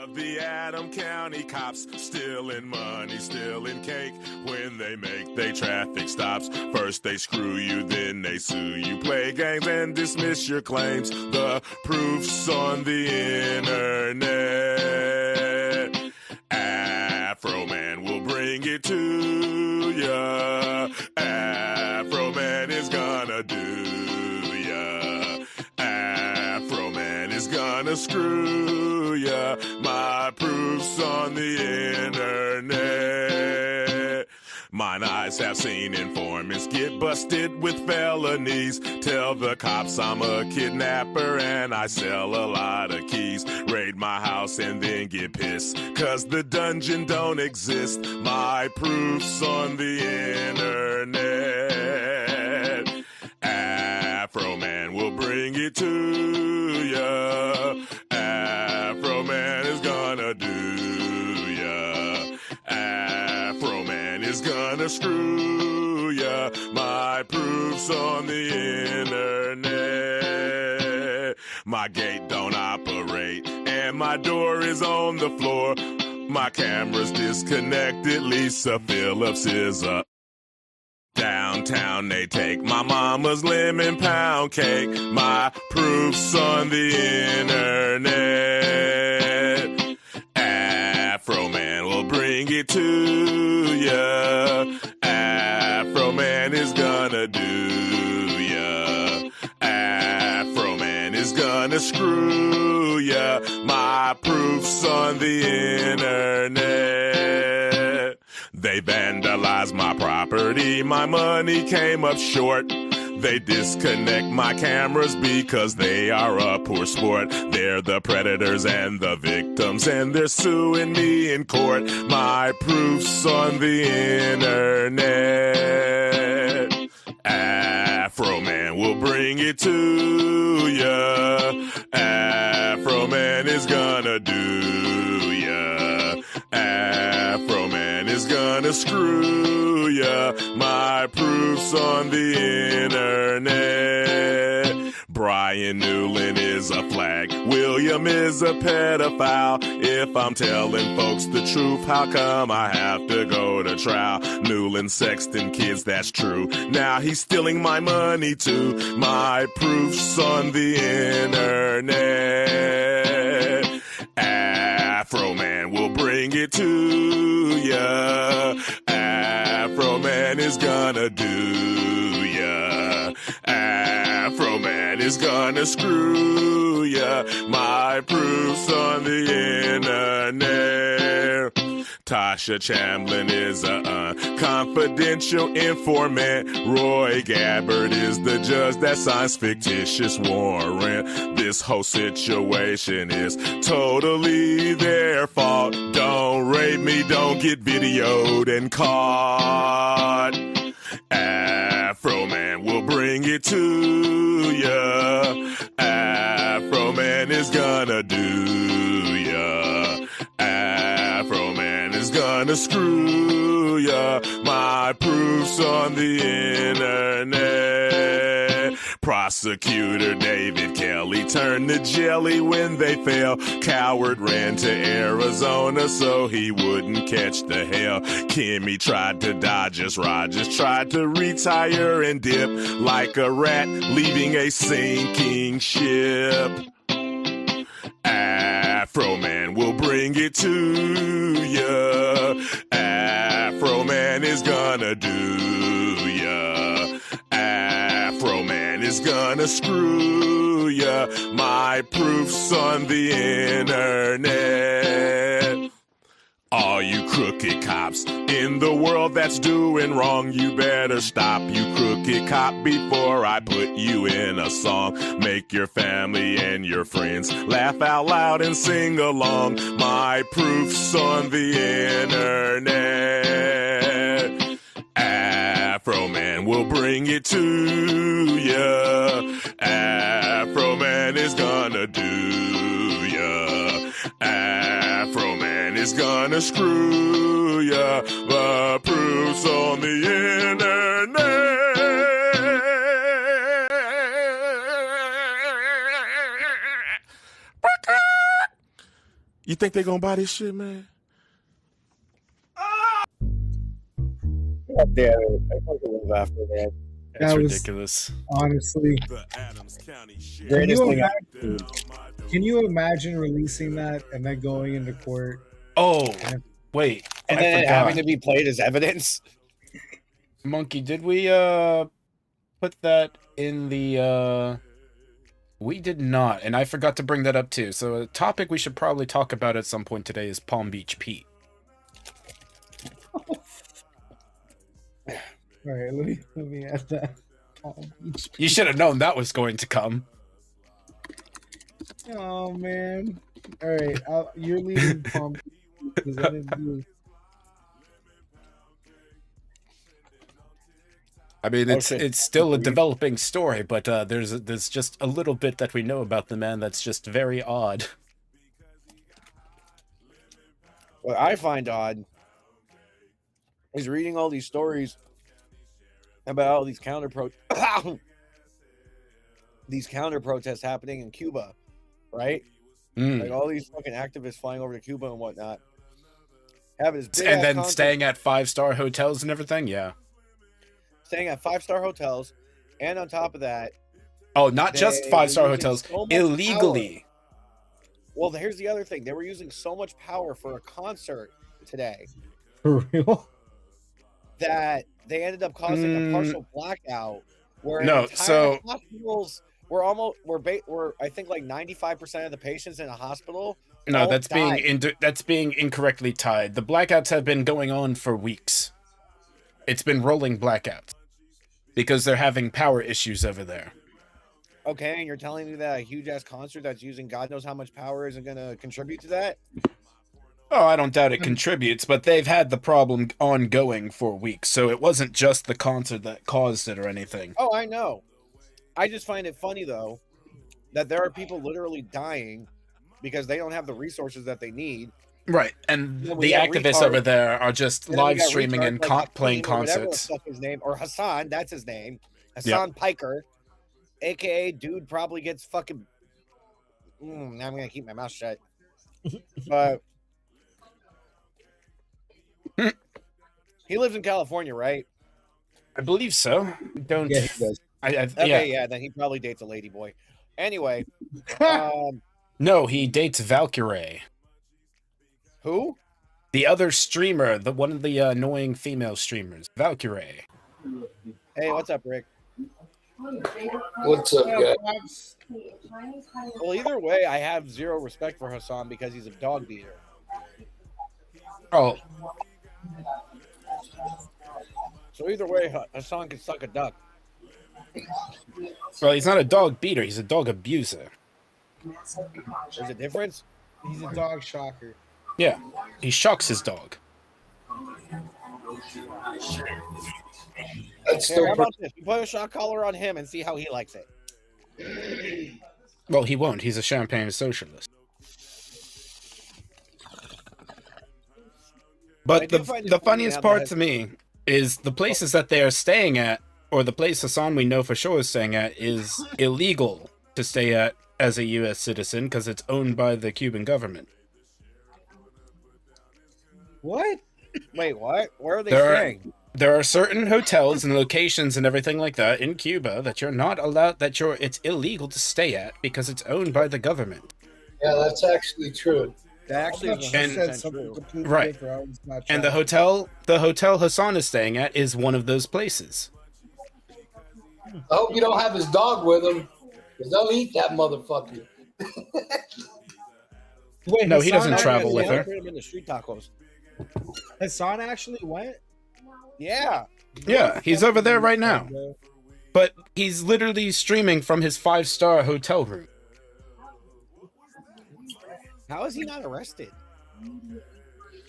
The Adam County cops stealing money, stealing cake. When they make they traffic stops, first they screw you, then they sue you. Play games and dismiss your claims. The proof's on the internet. Afro Man will bring it to ya. Afro Man is gonna do ya. Afro Man is gonna screw ya. My proof's on the internet. Mine eyes have seen informants get busted with felonies. Tell the cops I'm a kidnapper and I sell a lot of keys. Raid my house and then get pissed, 'cause the dungeon don't exist. My proof's on the internet. Afro Man will bring it to ya. Afro Man is gonna do ya. Afro Man is gonna screw ya. My proof's on the internet. My gate don't operate and my door is on the floor. My camera's disconnected. Lisa Phillips is up. Downtown they take my mama's lemon pound cake. My proof's on the internet. Afro Man will bring it to ya. Afro Man is gonna do ya. Afro Man is gonna screw ya. My proof's on the internet. They vandalized my property, my money came up short. They disconnect my cameras because they are a poor sport. They're the predators and the victims and they're suing me in court. My proof's on the internet. Afro Man will bring it to ya. Afro Man is gonna do ya. Afro Man is gonna screw ya. My proof's on the internet. Brian Newland is a flag. William is a pedophile. If I'm telling folks the truth, how come I have to go to trial? Newland sexting kids, that's true. Now he's stealing my money too. My proof's on the internet. Afro Man will bring it to ya. Afro Man is gonna do ya. Afro Man is gonna screw ya. My proof's on the internet. Tasha Chamblin is a confidential informant. Roy Gabbard is the judge that signs fictitious warrant. This whole situation is totally their fault. Don't rape me, don't get videoed and caught. Afro Man will bring it to ya. Afro Man is gonna do ya. Afro Man is gonna screw ya. My proof's on the internet. Prosecutor David Kelly turned to jelly when they fell. Coward ran to Arizona so he wouldn't catch the hell. Kimmy tried to dodge us, Rogers tried to retire and dip like a rat leaving a sinking ship. Afro Man will bring it to ya. Afro Man is gonna do ya. Afro Man is gonna screw ya. My proof's on the internet. All you crooked cops in the world that's doing wrong, you better stop, you crooked cop, before I put you in a song. Make your family and your friends laugh out loud and sing along. My proof's on the internet. Afro Man will bring it to ya. Afro Man is gonna do ya. Afro Man is gonna screw ya. The proof's on the internet. You think they're gonna buy this shit, man? God damn it. I fucking live after that. That's ridiculous. Honestly, can you imagine releasing that and then going into court? Oh, wait. And then having to be played as evidence? Monkey, did we put that in the we did not, and I forgot to bring that up too. So a topic we should probably talk about at some point today is Palm Beach Pete. All right, let me add that. Palm Beach Pete. You should have known that was going to come. Oh man! All right, you're leaving Palm Beach because I didn't do. I mean, it's still a developing story, but there's just a little bit that we know about the man that's just very odd. What I find odd is reading all these stories about all these counter protests happening in Cuba, right? Like all these fucking activists flying over to Cuba and whatnot, having this big and then staying at 5-star hotels and everything. Yeah. Staying at 5-star hotels, and on top of that, not just 5-star hotels, illegally. Power. Well, here's the other thing: they were using so much power for a concert today, for real, that they ended up causing a partial blackout. Where hospitals were I think like 95% of the patients in a hospital. No, that's being incorrectly tied. The blackouts have been going on for weeks. It's been rolling blackouts. Because they're having power issues over there. Okay, and you're telling me that a huge-ass concert that's using God knows how much power isn't going to contribute to that? Oh, I don't doubt it contributes, but they've had the problem ongoing for weeks, so it wasn't just the concert that caused it or anything. Oh, I know. I just find it funny, though, that there are people literally dying because they don't have the resources that they need. Right, and the activists over there are just live streaming and playing concerts. Fuck his name, or Hassan, that's his name. Hassan Piker, aka dude probably gets fucking. Now I'm gonna keep my mouth shut. But he lives in California, right? I believe so. Don't. Yeah, he does. Yeah. Then he probably dates a lady boy. Anyway, no, he dates Valkyrie. Who? The other streamer, one of the annoying female streamers, Valkyrie. Hey, what's up, Rick? What's up, guys? Well, either way, I have zero respect for Hassan because he's a dog beater. Oh. So either way, Hassan can suck a duck. Well, he's not a dog beater, he's a dog abuser. There's a difference? He's a dog shocker. Yeah, he shocks his dog. How about this? You put a shock collar on him and see how he likes it. Well, he won't. He's a champagne socialist. But the funniest part to me is the places that they are staying at, or the place Hassan we know for sure is staying at, is illegal to stay at as a U.S. citizen because it's owned by the Cuban government. What? Wait, what? Where are they staying? There are certain hotels and locations and everything like that in Cuba that you're not allowed, it's illegal to stay at because it's owned by the government. Yeah, that's actually true. That actually is true. Right. And the hotel Hassan is staying at is one of those places. I hope you don't have his dog with him, because they'll eat that motherfucker. Wait, no, he doesn't travel with her. Street tacos. Hassan actually went? Yeah. Yeah, he's over there right now. But he's literally streaming from his 5-star hotel room. How is he not arrested?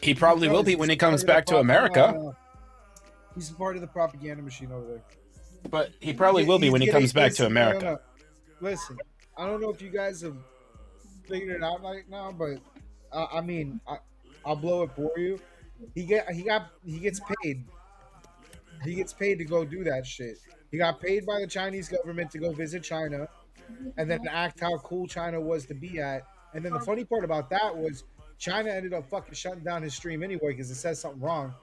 He probably will be when he comes back to America. He's part of the propaganda machine over there. But he probably will be when he comes back to America. Listen, I don't know if you guys have figured it out right now, but I mean, I'll blow it for you. He gets paid. He gets paid to go do that shit. He got paid by the Chinese government to go visit China, and then act how cool China was to be at. And then the funny part about that was China ended up fucking shutting down his stream anyway because it says something wrong.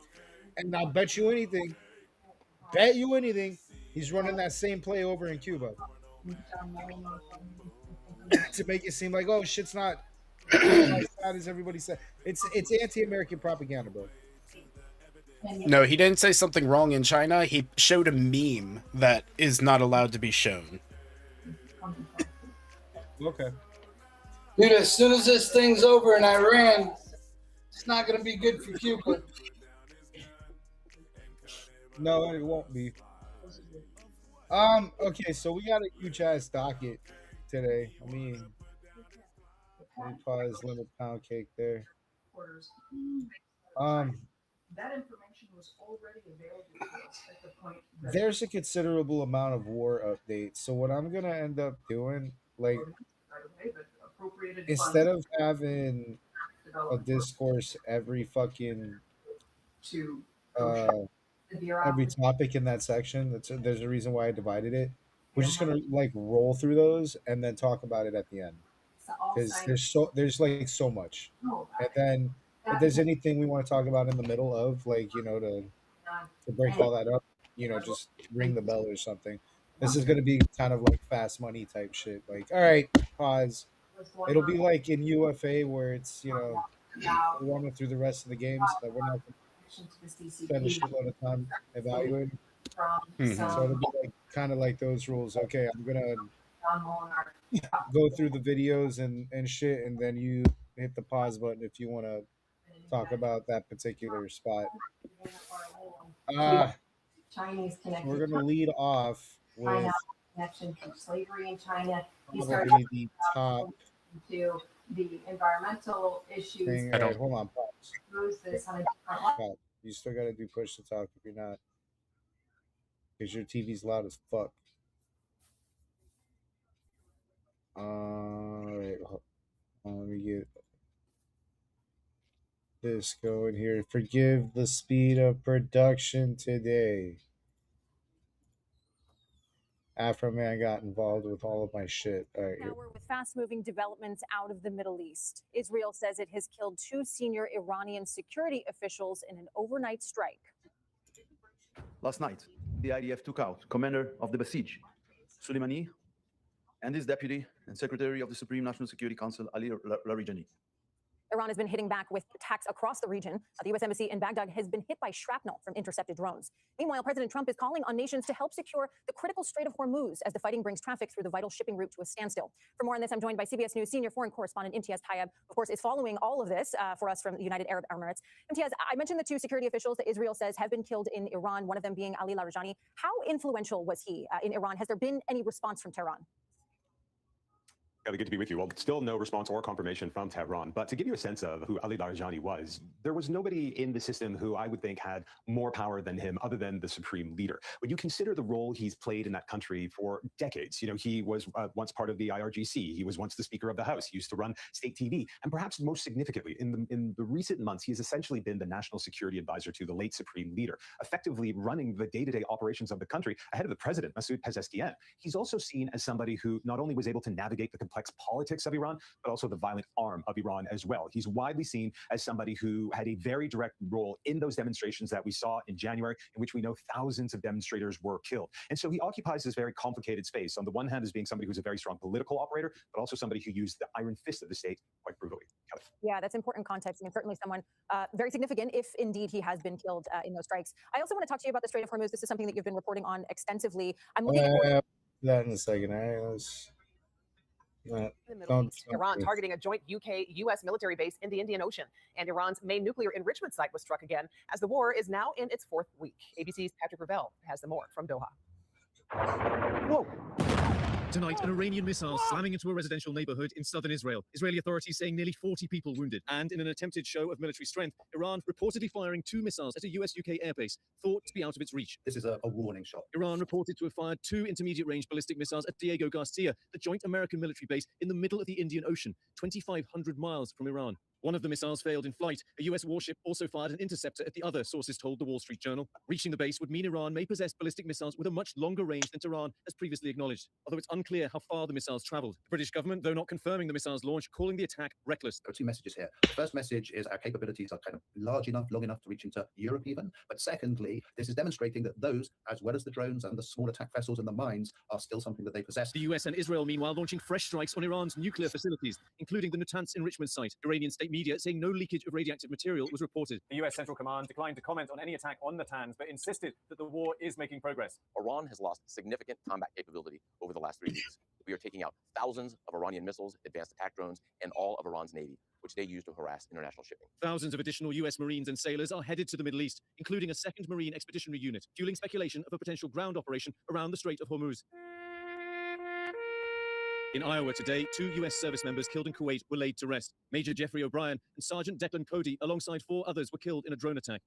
And I'll bet you anything, he's running that same play over in Cuba to make it seem like, oh, shit's not as bad as everybody said. It's anti-American propaganda, bro. No, he didn't say something wrong in China. He showed a meme that is not allowed to be shown. Okay. Dude, as soon as this thing's over in Iran, it's not going to be good for Cuba. No, it won't be. Okay, so we got a huge ass docket today. Let me pause limit pound cake there. That information was already available to us at the point. There's a considerable amount of war updates. So what I'm gonna end up doing, like, instead of having a discourse every fucking every topic in that section, there's a reason why I divided it. We're just gonna like roll through those and then talk about it at the end because there's like so much, and then if there's anything we want to talk about in the middle of, like, you know, to break all that up, you know, just ring the bell or something. This is gonna be kind of like fast money type shit. Like, all right, pause. It'll be like in UFA where it's, you know, we're running through the rest of the games that we're not spend a shitload of time evaluating. So it'll be like kind of like those rules. Okay, I'm gonna go through the videos and shit, and then you hit the pause button if you want to talk about that particular spot. We're gonna lead off with connection to slavery in China. Probably the top to the environmental issues. Thing. All right, hold on, pause. You still gotta do push to talk if you're not, because your TV's loud as fuck. All right, let me get this going here. Forgive the speed of production today. Afro Man got involved with all of my shit. All right, now we're with fast-moving developments out of the Middle East. Israel says it has killed 2 senior Iranian security officials in an overnight strike. Last night, the IDF took out commander of the Basij, Soleimani, and his deputy and secretary of the Supreme National Security Council, Ali Larijani. Iran has been hitting back with attacks across the region. The U.S. Embassy in Baghdad has been hit by shrapnel from intercepted drones. Meanwhile, President Trump is calling on nations to help secure the critical Strait of Hormuz as the fighting brings traffic through the vital shipping route to a standstill. For more on this, I'm joined by CBS News senior foreign correspondent Imtiaz Tayeb. Of course, is following all of this for us from the United Arab Emirates. Imtiaz, I mentioned the 2 security officials that Israel says have been killed in Iran, one of them being Ali Larijani. How influential was he in Iran? Has there been any response from Tehran? Good to be with you. Well, still no response or confirmation from Tehran. But to give you a sense of who Ali Larijani was, there was nobody in the system who I would think had more power than him other than the supreme leader. When you consider the role he's played in that country for decades, you know, he was once part of the IRGC. He was once the Speaker of the House. He used to run state TV. And perhaps most significantly, in the recent months, he has essentially been the national security advisor to the late supreme leader, effectively running the day-to-day operations of the country ahead of the president, Masoud Pezeshkian. He's also seen as somebody who not only was able to navigate the complex politics of Iran, but also the violent arm of Iran as well. He's widely seen as somebody who had a very direct role in those demonstrations that we saw in January, in which we know thousands of demonstrators were killed. And so he occupies this very complicated space. On the one hand, as being somebody who's a very strong political operator, but also somebody who used the iron fist of the state quite brutally. Yeah, that's important context, and certainly someone very significant if indeed he has been killed in those strikes. I also want to talk to you about the Strait of Hormuz. This is something that you've been reporting on extensively. I'm looking at that in a second. All right, let's. In the Middle East, Iran targeting a joint UK-US military base in the Indian Ocean, and Iran's main nuclear enrichment site was struck again as the war is now in its 4th week. ABC's Patrick Ravel has the more from Doha. Whoa! Tonight, an Iranian missile slamming into a residential neighborhood in southern Israel. Israeli authorities saying nearly 40 people wounded. And in an attempted show of military strength, Iran reportedly firing 2 missiles at a US-UK airbase, thought to be out of its reach. This is a warning shot. Iran reported to have fired 2 intermediate-range ballistic missiles at Diego Garcia, the joint American military base in the middle of the Indian Ocean, 2,500 miles from Iran. One of the missiles failed in flight. A US warship also fired an interceptor at the other, sources told the Wall Street Journal. Reaching the base would mean Iran may possess ballistic missiles with a much longer range than Tehran has previously acknowledged, although it's unclear how far the missiles traveled. The British government, though not confirming the missile's launch, calling the attack reckless. There are two messages here. The first message is our capabilities are kind of large enough, long enough to reach into Europe even. But secondly, this is demonstrating that those, as well as the drones and the small attack vessels and the mines, are still something that they possess. The US and Israel, meanwhile, launching fresh strikes on Iran's nuclear facilities, including the Natanz enrichment site. Iranian state media saying no leakage of radioactive material was reported. The US Central Command declined to comment on any attack on Natanz, but insisted that the war is making progress. Iran has lost significant combat capability over the last 3 weeks. We are taking out thousands of Iranian missiles, advanced attack drones, and all of Iran's navy, which they use to harass international shipping. Thousands of additional US Marines and sailors are headed to the Middle East, including a second Marine Expeditionary Unit, fueling speculation of a potential ground operation around the Strait of Hormuz. In Iowa today, 2 US service members killed in Kuwait were laid to rest. Major Jeffrey O'Brien and Sergeant Declan Cody, alongside 4 others, were killed in a drone attack.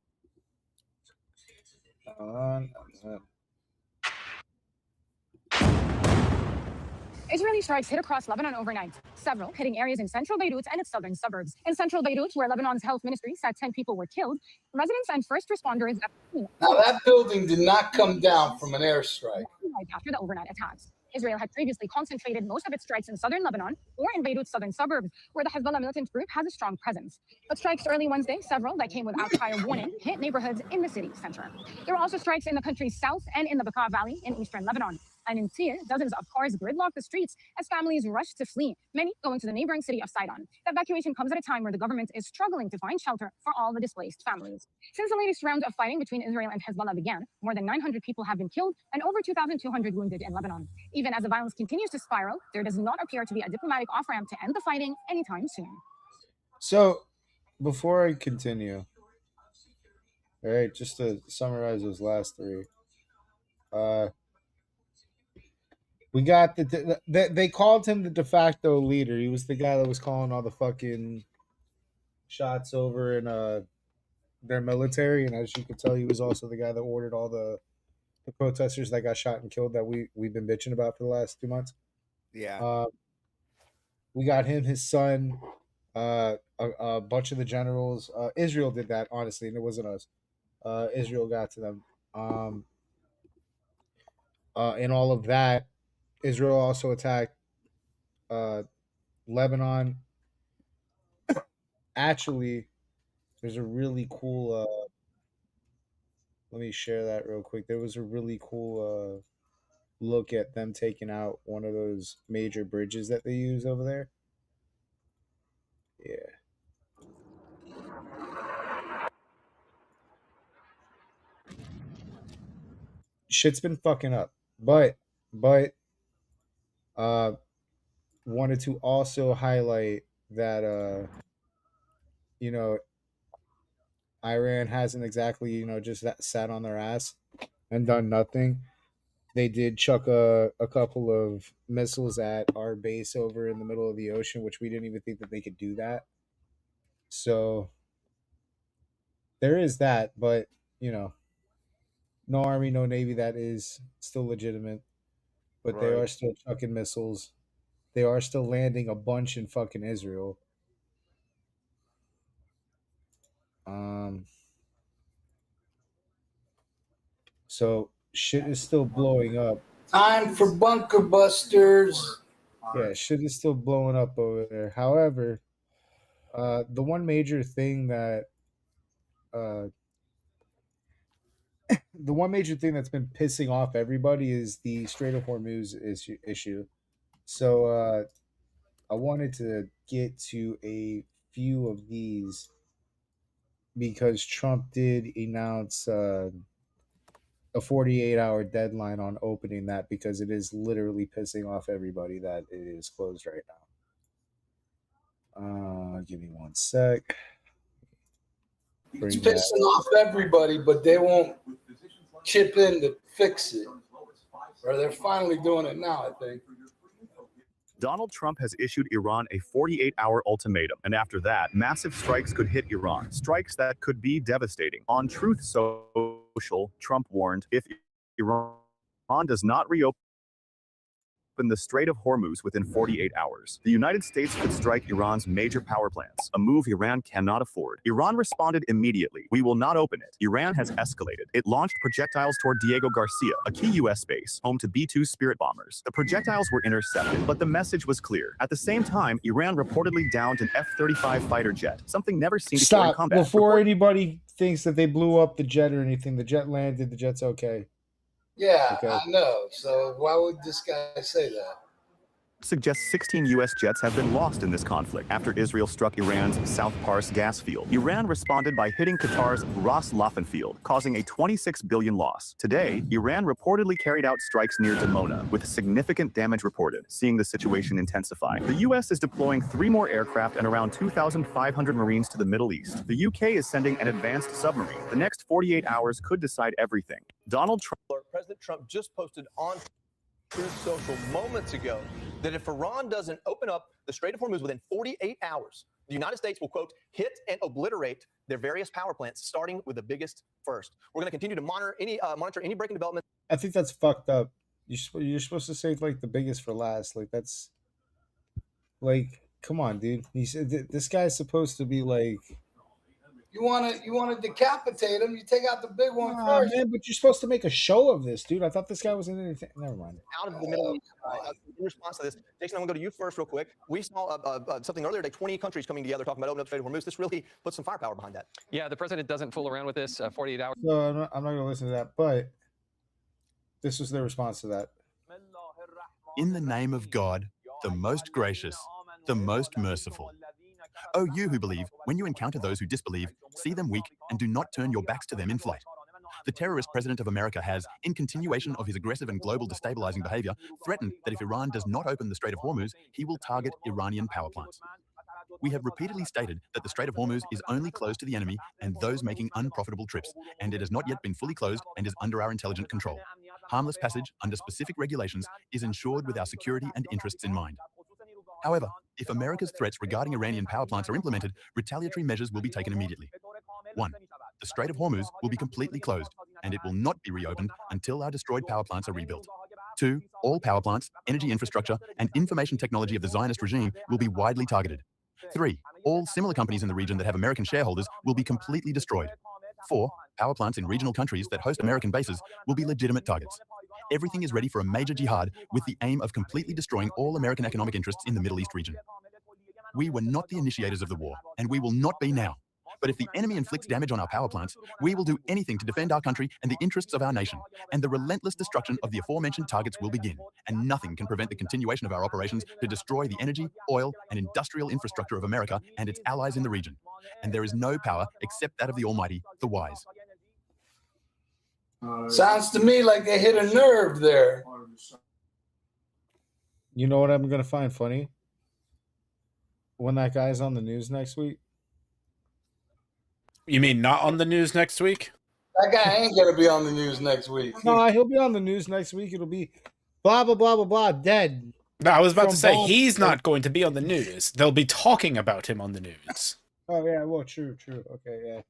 Israeli strikes hit across Lebanon overnight, several hitting areas in central Beirut and its southern suburbs. In central Beirut, where Lebanon's health ministry said 10 people were killed, residents and first responders... Now, that building did not come down from an airstrike. After the overnight attacks. Israel had previously concentrated most of its strikes in southern Lebanon or in Beirut's southern suburbs, where the Hezbollah militant group has a strong presence. But strikes early Wednesday, several that came without prior warning, hit neighborhoods in the city center. There were also strikes in the country's south and in the Bekaa Valley in eastern Lebanon. And in Tyre, dozens of cars gridlocked the streets as families rushed to flee, many going to the neighboring city of Sidon. The evacuation comes at a time where the government is struggling to find shelter for all the displaced families. Since the latest round of fighting between Israel and Hezbollah began, more than 900 people have been killed and over 2,200 wounded in Lebanon. Even as the violence continues to spiral, there does not appear to be a diplomatic off-ramp to end the fighting anytime soon. So, before I continue, all right, just to summarize those last 3, we got they called him the de facto leader. He was the guy that was calling all the fucking shots over in their military, and as you could tell, he was also the guy that ordered all the protesters that got shot and killed that we've been bitching about for the last 2 months. Yeah. We got him, his son, a bunch of the generals. Israel did that, honestly, and it wasn't us. Israel got to them. And all of that, Israel also attacked Lebanon. Actually, there's a really cool... let me share that real quick. There was a really cool look at them taking out one of those major bridges that they use over there. Yeah. Shit's been fucking up. But wanted to also highlight that Iran hasn't exactly, just sat on their ass and done nothing. They did chuck a couple of missiles at our base over in the middle of the ocean, which we didn't even think that they could do that. So there is that, but no army, no navy that is still legitimate. But They are still chucking missiles. They are still landing a bunch in fucking Israel. So shit is still blowing up. Time for bunker busters. Yeah, shit is still blowing up over there. However, the one major thing that's been pissing off everybody is the Strait of Hormuz issue. So I wanted to get to a few of these because Trump did announce a 48-hour deadline on opening that because it is literally pissing off everybody that it is closed right now. Give me one sec. It's pissing off everybody, but they won't chip in to fix it. Or they're finally doing it now, I think. Donald Trump has issued Iran a 48-hour ultimatum, and after that, massive strikes could hit Iran, strikes that could be devastating. On Truth Social, Trump warned, if Iran does not reopen open the Strait of Hormuz within 48 hours. The United States could strike Iran's major power plants, a move Iran cannot afford. Iran responded immediately. We will not open it. Iran has escalated. It launched projectiles toward Diego Garcia, a key U.S. base, home to B-2 Spirit bombers. The projectiles were intercepted, but the message was clear. At the same time, Iran reportedly downed an F-35 fighter jet, something never seen before in combat. Before anybody thinks that they blew up the jet or anything, the jet landed, the jet's okay. Yeah, Okay. I know. So why would this guy say that? Suggests 16 U.S. jets have been lost in this conflict after Israel struck Iran's South Pars gas field. Iran responded by hitting Qatar's Ras Laffan field, causing a $26 billion loss. Today, Iran reportedly carried out strikes near Dimona, with significant damage reported, seeing the situation intensify. The U.S. is deploying 3 more aircraft and around 2,500 Marines to the Middle East. The U.K. is sending an advanced submarine. The next 48 hours could decide everything. President Trump just posted on Truth Social moments ago that if Iran doesn't open up the Strait of Hormuz within 48 hours, the United States will, quote, hit and obliterate their various power plants, starting with the biggest first. We're going to continue to monitor any breaking developments. I think that's fucked up. You're supposed to say like the biggest for last. Like that's like, come on, dude. He said this guy's supposed to be like. You want to decapitate him? You take out the big one first. Man, but you're supposed to make a show of this, dude. I thought this guy was in anything. Never mind. Out of the Middle East, in response to this, Jason, I'm going to go to you first real quick. We saw something earlier today, 20 countries coming together talking about opening up the Strait of Hormuz. This really puts some firepower behind that. Yeah, the president doesn't fool around with this. 48 hours. So I'm not going to listen to that, but this was their response to that. In the name of God, the most gracious, the most merciful. Oh, you who believe, when you encounter those who disbelieve, see them weak and do not turn your backs to them in flight. The terrorist president of America has, in continuation of his aggressive and global destabilizing behavior, threatened that if Iran does not open the Strait of Hormuz, he will target Iranian power plants. We have repeatedly stated that the Strait of Hormuz is only closed to the enemy and those making unprofitable trips, and it has not yet been fully closed and is under our intelligent control. Harmless passage under specific regulations is ensured with our security and interests in mind. However, if America's threats regarding Iranian power plants are implemented, retaliatory measures will be taken immediately. 1. The Strait of Hormuz will be completely closed, and it will not be reopened until our destroyed power plants are rebuilt. 2. All power plants, energy infrastructure, and information technology of the Zionist regime will be widely targeted. 3. All similar companies in the region that have American shareholders will be completely destroyed. 4. Power plants in regional countries that host American bases will be legitimate targets. Everything is ready for a major jihad with the aim of completely destroying all American economic interests in the Middle East region. We were not the initiators of the war, and we will not be now. But if the enemy inflicts damage on our power plants, we will do anything to defend our country and the interests of our nation, and the relentless destruction of the aforementioned targets will begin, and nothing can prevent the continuation of our operations to destroy the energy, oil, and industrial infrastructure of America and its allies in the region. And there is no power except that of the Almighty, the Wise. Sounds to me like they hit a nerve there. You know what I'm going to find funny? When that guy's on the news next week. You mean not on the news next week? That guy ain't going to be on the news next week. No, he'll be on the news next week. It'll be blah, blah, blah, blah, blah, dead. No, I was about to say, bomb. he's not going to be on the news. They'll be talking about him on the news. Oh, yeah, well, true. Okay, yeah.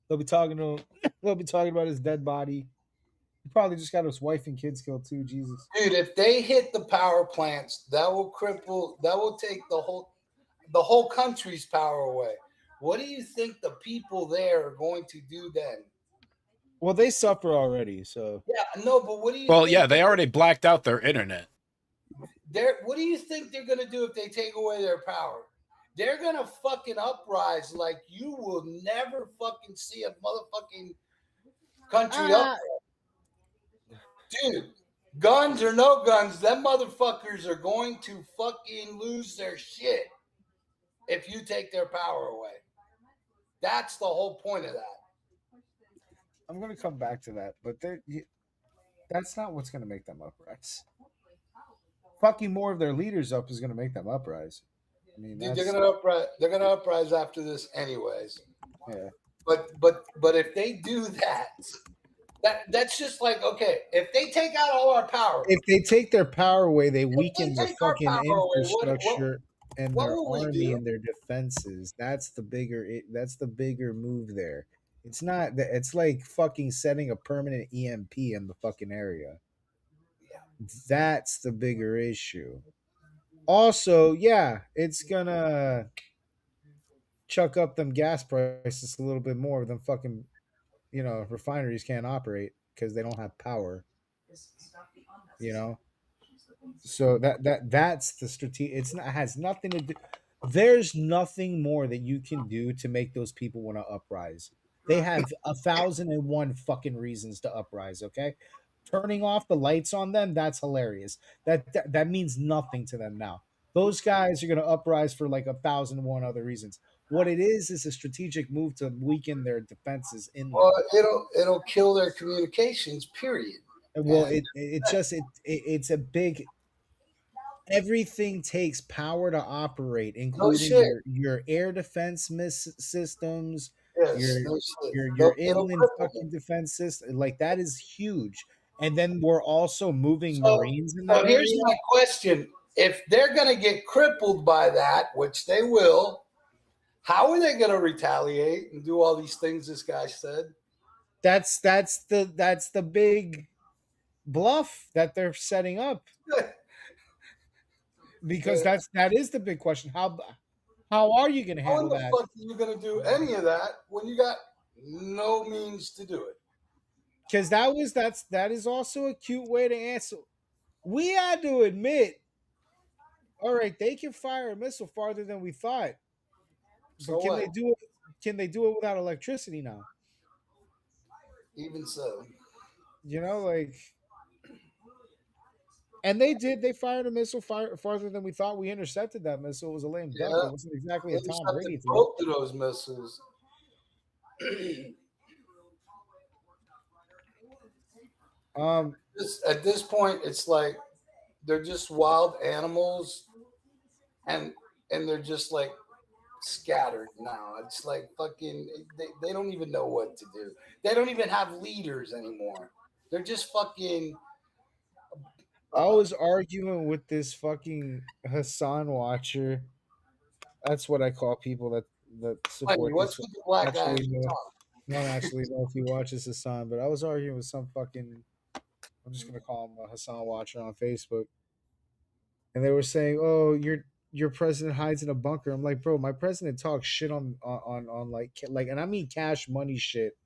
They'll be talking to him. They'll be talking about his dead body. He probably just got his wife and kids killed too. Jesus, dude! If they hit the power plants, that will cripple. That will take the whole country's power away. What do you think the people there are going to do then? Well, they suffer already. So yeah, no, but what do you? Well, think yeah, they already blacked out their internet. What do you think they're going to do if they take away their power? They're going to fucking uprise like you will never fucking see a motherfucking country uprise. Dude, guns or no guns, them motherfuckers are going to fucking lose their shit if you take their power away. That's the whole point of that. I'm going to come back to that, but that's not what's going to make them uprise. Fucking more of their leaders up is going to make them uprise. I mean, dude, they're gonna uprise after this anyways. Yeah. But if they do that's just like, okay, if they take out all our power. If they take their power away, they weaken the fucking infrastructure and their army and their defenses. That's the bigger move there. It's not that it's like fucking setting a permanent EMP in the fucking area. That's the bigger issue. Also, yeah, it's gonna chuck up them gas prices a little bit more than fucking, refineries can't operate because they don't have power. You know, so that's the strategic. It has nothing to do. There's nothing more that you can do to make those people want to uprise. They have 1,001 fucking reasons to uprise. Okay, turning off the lights on them, that's hilarious. That means nothing to them now. Those guys are gonna uprise for like 1,001 other reasons. What it is a strategic move to weaken their defenses inland. Well, it'll kill their communications. Period. Well, And it's a big, everything takes power to operate, no including shit. your air defense systems, Yes, your no shit. your It'll inland cripple them. fucking defense system. Like that is huge. And then we're also moving So, Marines in so that here's area. my question: if they're going to get crippled by that, which they will, how are they going to retaliate and do all these things this guy said? That's the big bluff that they're setting up, because that is the big question. How are you going to How in handle the that? fuck are you going to do any of that when you got no means to do it? Because that is also a cute way to answer. We had to admit, all right, they can fire a missile farther than we thought, So but can what? they do it? Can they do it without electricity now? Even so, Like, and they did. They fired a missile farther than we thought. We intercepted that missile. It was a lame duck. yeah, It wasn't exactly a Tom intercepted Brady throw. both of those missiles. At this point, it's like they're just wild animals, and they're just like scattered now. It's like fucking they don't even know what to do. They don't even have leaders anymore. They're just fucking. I was arguing with this fucking Hassan watcher. That's what I call people that support What's this. with the black guy? I don't actually know if he watches Hassan, but I was arguing with some fucking. I'm just gonna call him a Hassan watcher on Facebook, and they were saying, "Oh, your president hides in a bunker." I'm like, bro, my president talks shit on like, and I mean cash money shit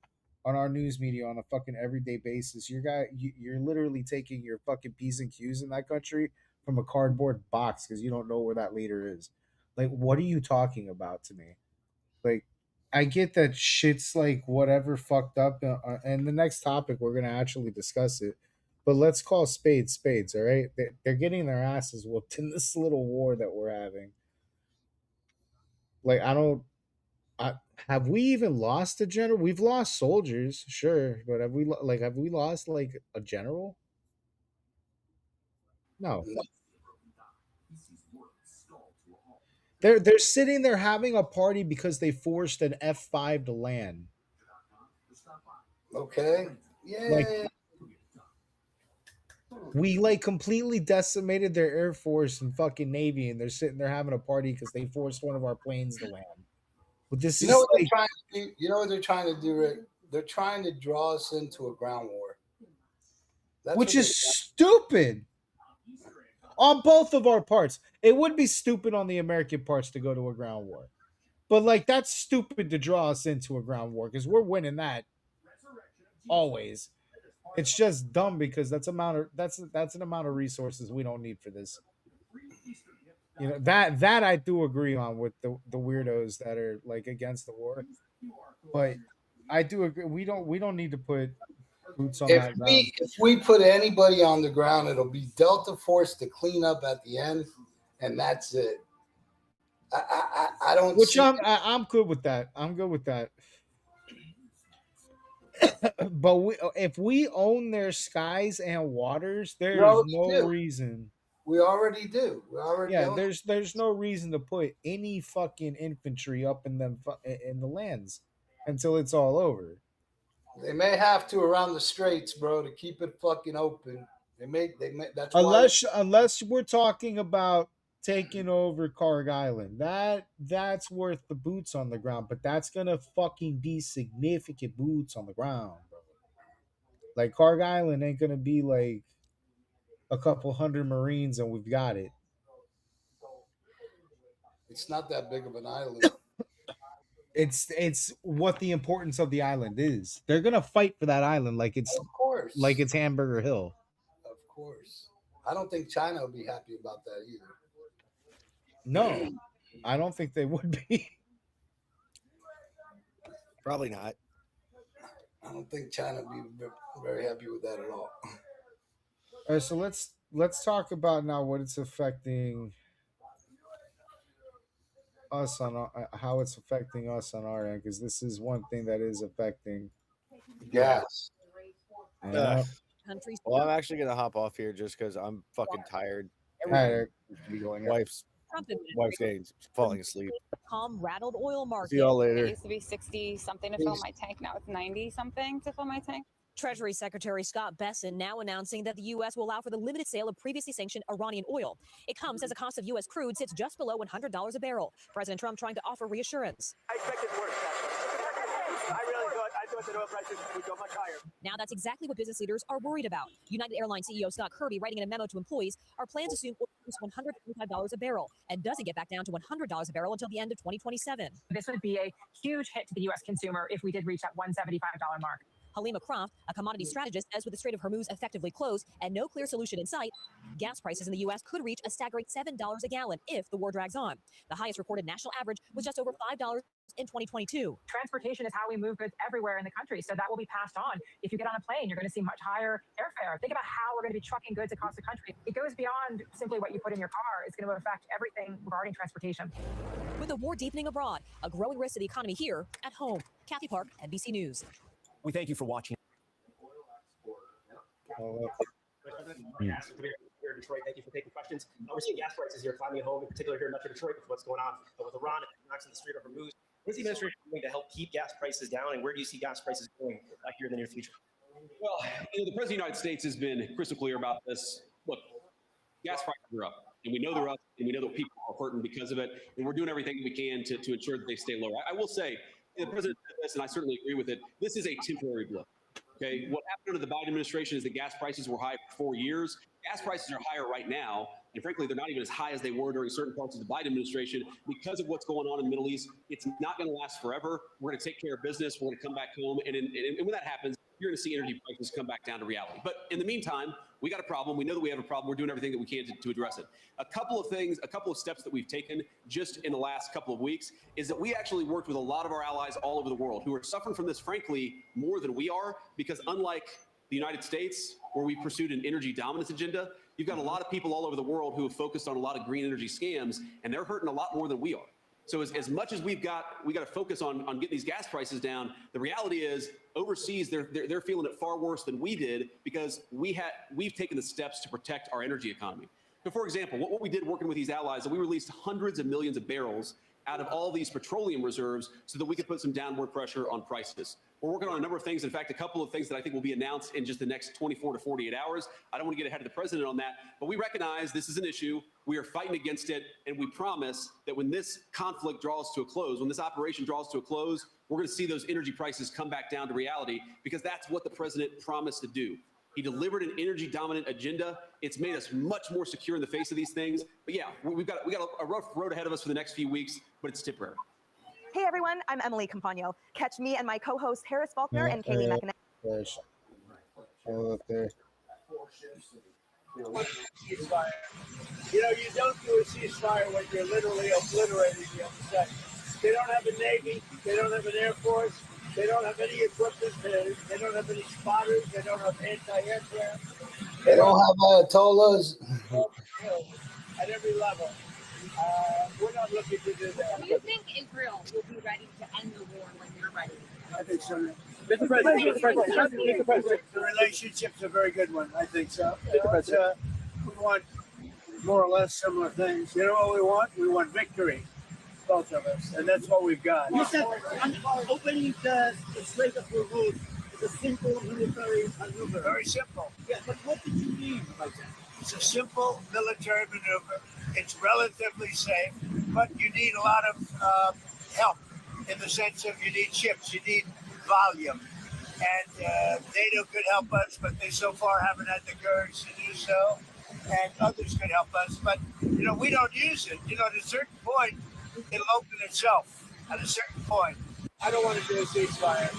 on our news media on a fucking everyday basis. You're literally taking your fucking p's and q's in that country from a cardboard box because you don't know where that leader is. Like, what are you talking about to me? Like, I get that shit's like whatever fucked up, and the next topic we're gonna actually discuss it. But let's call spades spades, all right? They're getting their asses whooped in this little war that we're having. Like, I don't. Have we even lost a general? We've lost soldiers, sure, but have we lost like a general? No. They're sitting there having a party because they forced an F5 to land. Okay. Yeah. Like, we like completely decimated their air force and fucking navy, and they're sitting there having a party because they forced one of our planes to land. But this You is know what like, they're trying to do? You know what they're trying to do, Rick? They're trying to draw us into a ground war. which is stupid on both of our parts. It would be stupid on the American parts to go to a ground war, but like that's stupid to draw us into a ground war because we're winning that always. It's just dumb because that's an amount of resources we don't need for this. That I do agree on with the weirdos that are like against the war, but I do agree we don't need to put boots on that ground. If we put anybody on the ground, it'll be Delta Force to clean up at the end, and that's it. I don't. Which I'm good with that. I'm good with that. But if we own their skies and waters, there's no reason. We already do. We already. Yeah, there's no reason to put any fucking infantry up in them in the lands until it's all over. They may have to around the straits, bro, to keep it fucking open. They may. That's unless we're talking about taking over Karg Island. That's worth the boots on the ground, but that's gonna fucking be significant boots on the ground, bro. Like Karg Island ain't gonna be like a couple hundred Marines and we've got it. It's not that big of an island. It's what the importance of the island is. They're gonna fight for that island like it's Hamburger Hill. Of course. I don't think China will be happy about that either. No, I don't think they would be. Probably not. I don't think China will be very happy with that at all. All right, so let's talk about now what it's affecting us on how it's affecting us on our end, because this is one thing that is affecting gas. Yeah. Well, I'm actually gonna hop off here just because I'm fucking tired. Tired. Wife's getting falling asleep. Calm, rattled oil market. See y'all later. It used to be 60 something to fill my tank. Now it's 90 something to fill my tank. Treasury Secretary Scott Bessent now announcing that the U.S. will allow for the limited sale of previously sanctioned Iranian oil. It comes as the cost of U.S. crude sits just below $100 a barrel. President Trump trying to offer reassurance. I expected worse. I thought that oil prices would go much higher. Now that's exactly what business leaders are worried about. United Airlines CEO Scott Kirby writing in a memo to employees, our plans assume oil is $125 a barrel and doesn't get back down to $100 a barrel until the end of 2027. This would be a huge hit to the U.S. consumer if we did reach that $175 mark. Halima Croft, a commodity strategist, says with the Strait of Hormuz effectively closed and no clear solution in sight, gas prices in the U.S. could reach a staggering $7 a gallon if the war drags on. The highest recorded national average was just over $5 in 2022. Transportation is how we move goods everywhere in the country, so that will be passed on. If you get on a plane, you're going to see much higher airfare. Think about how we're going to be trucking goods across the country. It goes beyond simply what you put in your car. It's going to affect everything regarding transportation. With the war deepening abroad, a growing risk to the economy here at home. Kathy Park, NBC News. We thank you for watching. Here in Detroit, thank you for taking questions. We're seeing gas prices here climbing at home, in particular here in Metro Detroit, with what's going on with Iran and knocks in the Strait of Hormuz. What is the administration doing to help keep gas prices down, and where do you see gas prices going here in the near future? Well, the President of the United States has been crystal clear about this. Look, gas prices are up, and we know they're up, and we know that people are hurting because of it, and we're doing everything we can to ensure that they stay lower. I will say, the president said this, and I certainly agree with it. This is a temporary blip. Okay, what happened under the Biden administration is the gas prices were high for 4 years. Gas prices are higher right now, and frankly, they're not even as high as they were during certain parts of the Biden administration because of what's going on in the Middle East. It's not going to last forever. We're going to take care of business. We're going to come back home, and when that happens, you're going to see energy prices come back down to reality. But in the meantime, we got a problem. We know that we have a problem. We're doing everything that we can to address it. A couple of steps that we've taken just in the last couple of weeks is that we actually worked with a lot of our allies all over the world who are suffering from this, frankly, more than we are, because unlike the United States, where we pursued an energy dominance agenda, you've got a lot of people all over the world who have focused on a lot of green energy scams, and they're hurting a lot more than we are. So as much as we got to focus on getting these gas prices down, the reality is overseas they're feeling it far worse than we did because we've taken the steps to protect our energy economy. So for example, what we did working with these allies, we released hundreds of millions of barrels out of all these petroleum reserves so that we could put some downward pressure on prices. We're working on a number of things. In fact, a couple of things that I think will be announced in just the next 24 to 48 hours. I don't want to get ahead of the president on that, but we recognize this is an issue. We are fighting against it, and we promise that when this conflict draws to a close, when this operation draws to a close, we're going to see those energy prices come back down to reality because that's what the president promised to do. He delivered an energy dominant agenda. It's made us much more secure in the face of these things. But yeah, we got a rough road ahead of us for the next few weeks, but it's temporary. Hey everyone, I'm Emily Campagno. Catch me and my co-hosts Harris Faulkner and Kaylee McInerney. You know, you don't do a ceasefire when you're literally obliterating the other side. They don't have a Navy. They don't have an Air Force. They don't have any equipment. They don't have any spotters. They don't have anti-aircraft. They don't have Ayatollahs. At every level. We're not looking to do that. Do you think Israel will be ready to end the war when you're ready? I think so. Mr. President, the relationship's a very good one. I think so. We want more or less similar things. You know what we want? We want victory, both of us, and that's what we've got. You said opening the Strait of Hormuz is a simple military maneuver. Very simple. Yeah, but what did you mean by that? It's a simple military maneuver. It's relatively safe, but you need a lot of help in the sense of you need ships, you need volume. And NATO could help us, but they so far haven't had the courage to do so. and others could help us. But, we don't use it. At a certain point, it'll open itself. At a certain point. I don't want to do a ceasefire.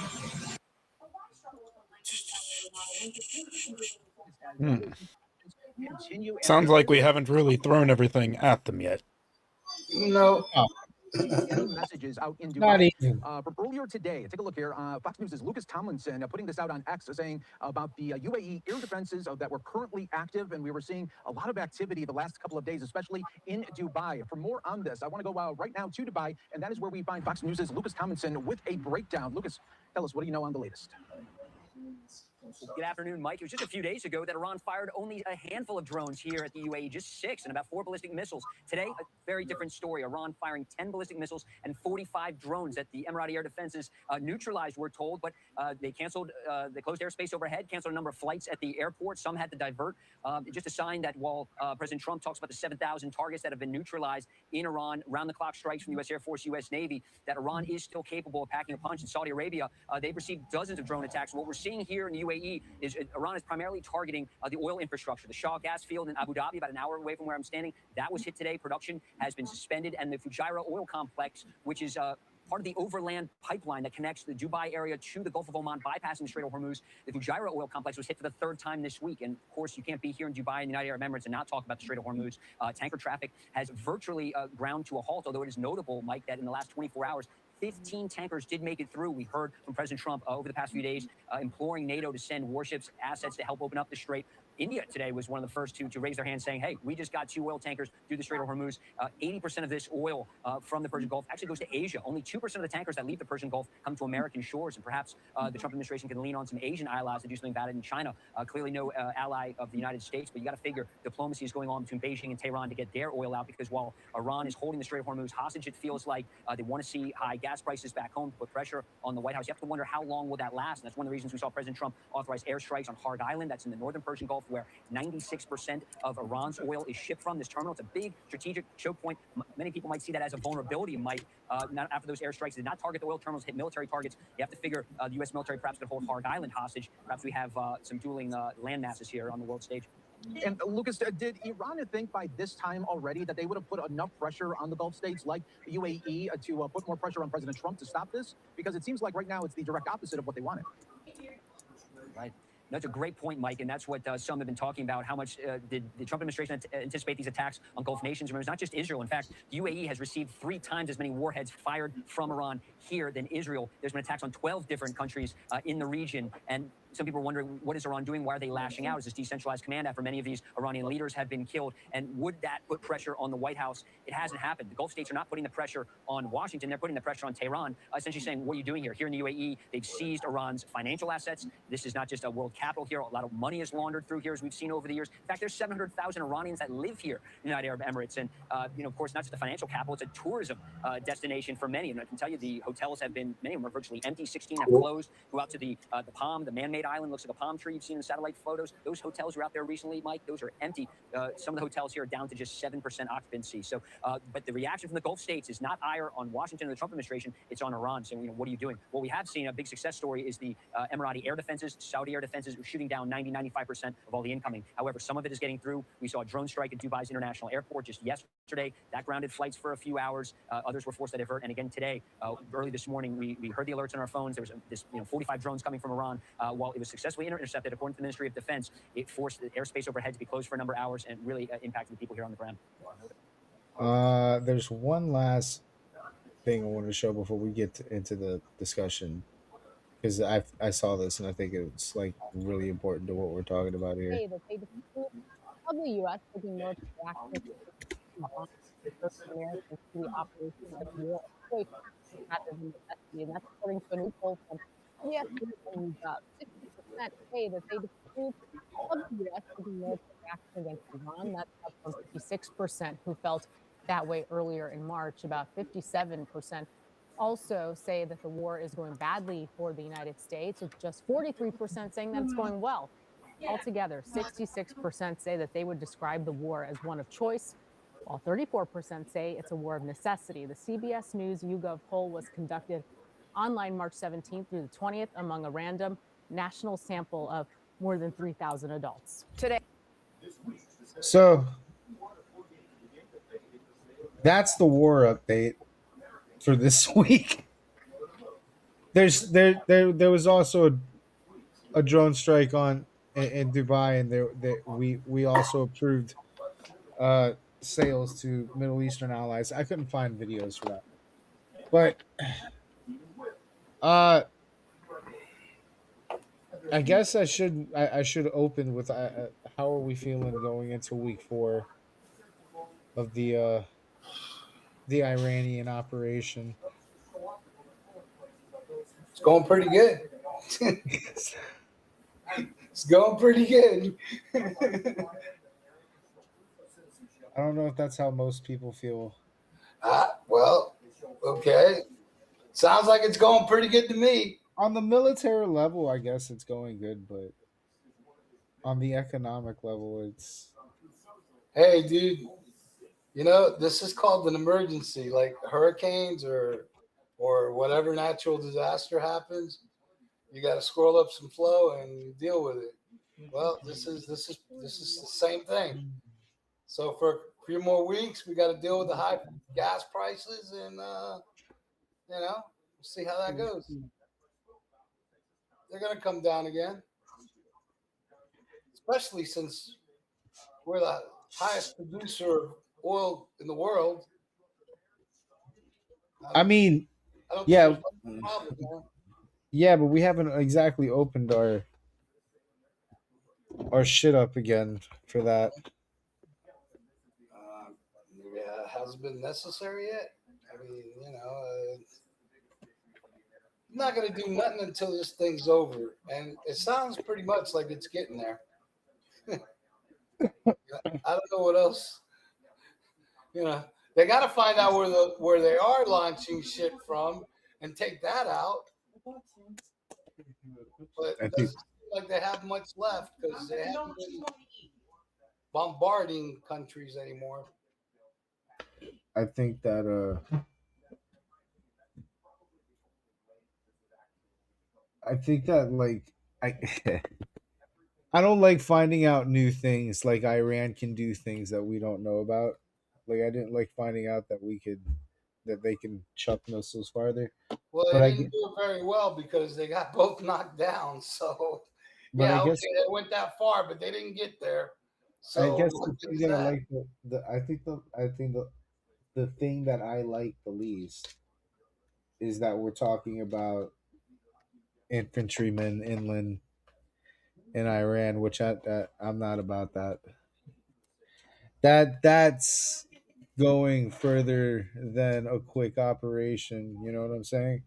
Sounds like we haven't really thrown everything at them yet. No. Getting messages out in Not Dubai. even. From earlier today, take a look here. Fox News' Lucas Tomlinson putting this out on X, saying about the UAE air defenses that were currently active, and we were seeing a lot of activity the last couple of days, especially in Dubai. For more on this, I want to go right now to Dubai, and that is where we find Fox News' Lucas Tomlinson with a breakdown. Lucas, tell us, what do you know on the latest? Good afternoon, Mike. It was just a few days ago that Iran fired only a handful of drones here at the UAE, just 6, and about 4 ballistic missiles. Today, a very different story. Iran firing 10 ballistic missiles and 45 drones that the Emirati air defenses neutralized, we're told, but they closed airspace overhead, canceled a number of flights at the airport. Some had to divert. Just a sign that while President Trump talks about the 7,000 targets that have been neutralized in Iran, round-the-clock strikes from the U.S. Air Force, U.S. Navy, that Iran is still capable of packing a punch. In Saudi Arabia, they've received dozens of drone attacks. What we're seeing here in the UAE is Iran is primarily targeting the oil infrastructure. The Shah gas field in Abu Dhabi, about an hour away from where I'm standing, that was hit today. Production has been suspended, and the Fujairah oil complex, which is part of the overland pipeline that connects the Dubai area to the Gulf of Oman, bypassing the Strait of Hormuz. The Fujairah oil complex was hit for the 3rd time this week. And of course, you can't be here in Dubai and the United Arab Emirates and not talk about the Strait of Hormuz. Tanker traffic has virtually ground to a halt, although it is notable, Mike, that in the last 24 hours, 15 tankers did make it through. We heard from President Trump over the past few days imploring NATO to send warships, assets to help open up the strait. India today was one of the first to raise their hand, saying, hey, we just got 2 oil tankers through the Strait of Hormuz. 80% of this oil from the Persian Gulf actually goes to Asia. Only 2% of the tankers that leave the Persian Gulf come to American shores, and perhaps the Trump administration can lean on some Asian allies to do something about it in China. Clearly no ally of the United States, but you got to figure diplomacy is going on between Beijing and Tehran to get their oil out, because while Iran is holding the Strait of Hormuz hostage, it feels like they want to see high gas prices back home to put pressure on the White House. You have to wonder how long will that last, and that's one of the reasons we saw President Trump authorize airstrikes on Harg Island. That's in the northern Persian Gulf, where 96% of Iran's oil is shipped from. This terminal, it's a big strategic choke point. Many people might see that as a vulnerability, Mike. Not after those airstrikes did not target the oil terminals, hit military targets. You have to figure the U.S. military perhaps could hold Harg Island hostage. Perhaps we have some dueling land masses here on the world stage. And Lucas, did Iran think by this time already that they would have put enough pressure on the Gulf states like the UAE to put more pressure on President Trump to stop this? Because it seems like right now it's the direct opposite of what they wanted. Right. That's a great point, Mike, and that's what some have been talking about. How much did the Trump administration anticipate these attacks on Gulf nations? Remember, it's not just Israel. In fact, the UAE has received 3 times as many warheads fired from Iran here than Israel. There's been attacks on 12 different countries in the region, and some people are wondering, what is Iran doing? Why are they lashing out? Is this decentralized command after many of these Iranian leaders have been killed? And would that put pressure on the White House? It hasn't happened. The Gulf states are not putting the pressure on Washington. They're putting the pressure on Tehran, essentially saying, what are you doing here? Here in the UAE, they've seized Iran's financial assets. This is not just a world capital here. A lot of money is laundered through here, as we've seen over the years. In fact, there's 700,000 Iranians that live here in the United Arab Emirates. And, of course, not just a financial capital, it's a tourism destination for many. And I can tell you the hotels have been, many of them are virtually empty. 16 have closed. Go out to the Palm, the man-made island, looks like a palm tree you've seen in satellite photos. Those hotels were out there recently, Mike. Those are empty. Some of the hotels here are down to just 7% occupancy. So, but the reaction from the Gulf states is not ire on Washington or the Trump administration. It's on Iran saying, what are you doing? What we have seen, a big success story, is the Emirati air defenses, Saudi air defenses, shooting down 90-95% of all the incoming. However, some of it is getting through. We saw a drone strike at Dubai's International Airport just yesterday. That grounded flights for a few hours. Others were forced to divert. And again today, early this morning, we heard the alerts on our phones. There was this 45 drones coming from Iran. While it was successfully intercepted, according to the Ministry of Defense, it forced the airspace overhead to be closed for a number of hours and really impacted the people here on the ground. There's one last thing I wanted to show before we get into the discussion, because I saw this and I think it's like really important to what we're talking about here. That they of the U.S. taking military action Americans to the operation of war choice rather than necessity, and that's according to a new poll from CBS News and 60% say that they disapprove of the U.S. taking military action against Iran. That's up from 56% who felt that way earlier in March. About 57% also say that the war is going badly for the United States, with just 43% saying that it's going well. Altogether, 66% say that they would describe the war as one of choice, while 34% say it's a war of necessity. The CBS News YouGov poll was conducted online March 17th through the 20th among a random national sample of more than 3,000 adults. Today. So that's the war update for this week. There was also a drone strike in Dubai, and we also approved sales to Middle Eastern allies. I couldn't find videos for that, but I guess I should open with how are we feeling going into week 4 of the Iranian operation. It's going pretty good. It's going pretty good. I don't know if that's how most people feel. Well, okay. Sounds like it's going pretty good to me. On the military level, I guess it's going good, but on the economic level, it's... Hey, dude, you know, this is called an emergency, like hurricanes or whatever natural disaster happens. You got to scroll up some flow and deal with it. Well, this is the same thing. So for a few more weeks, we got to deal with the high gas prices, and you know, we'll see how that goes. They're going to come down again, especially since we're the highest producer of oil in the world. I mean, I don't yeah, think there's a problem, man. yeah, but we haven't exactly opened our shit up again for that. Yeah, hasn't been necessary yet. I mean, you know, I'm not going to do nothing until this thing's over, and it sounds pretty much like it's getting there. I don't know what else. You know, they got to find out where they are launching shit from and take that out. But it doesn't seem like they have much left because they haven't been bombarding countries anymore. I think that like I don't like finding out new things, like Iran can do things that we don't know about. Like I didn't like finding out that they can chuck missiles farther. Well, But they I didn't do it very well because they got both knocked down. So, But yeah, I okay, guess they went that far, but they didn't get there. So, I guess what the thing is that I that? like I think the thing that I like the least is that we're talking about infantrymen inland in Iran, which I'm not about that. That's going further than a quick operation. You know what I'm saying?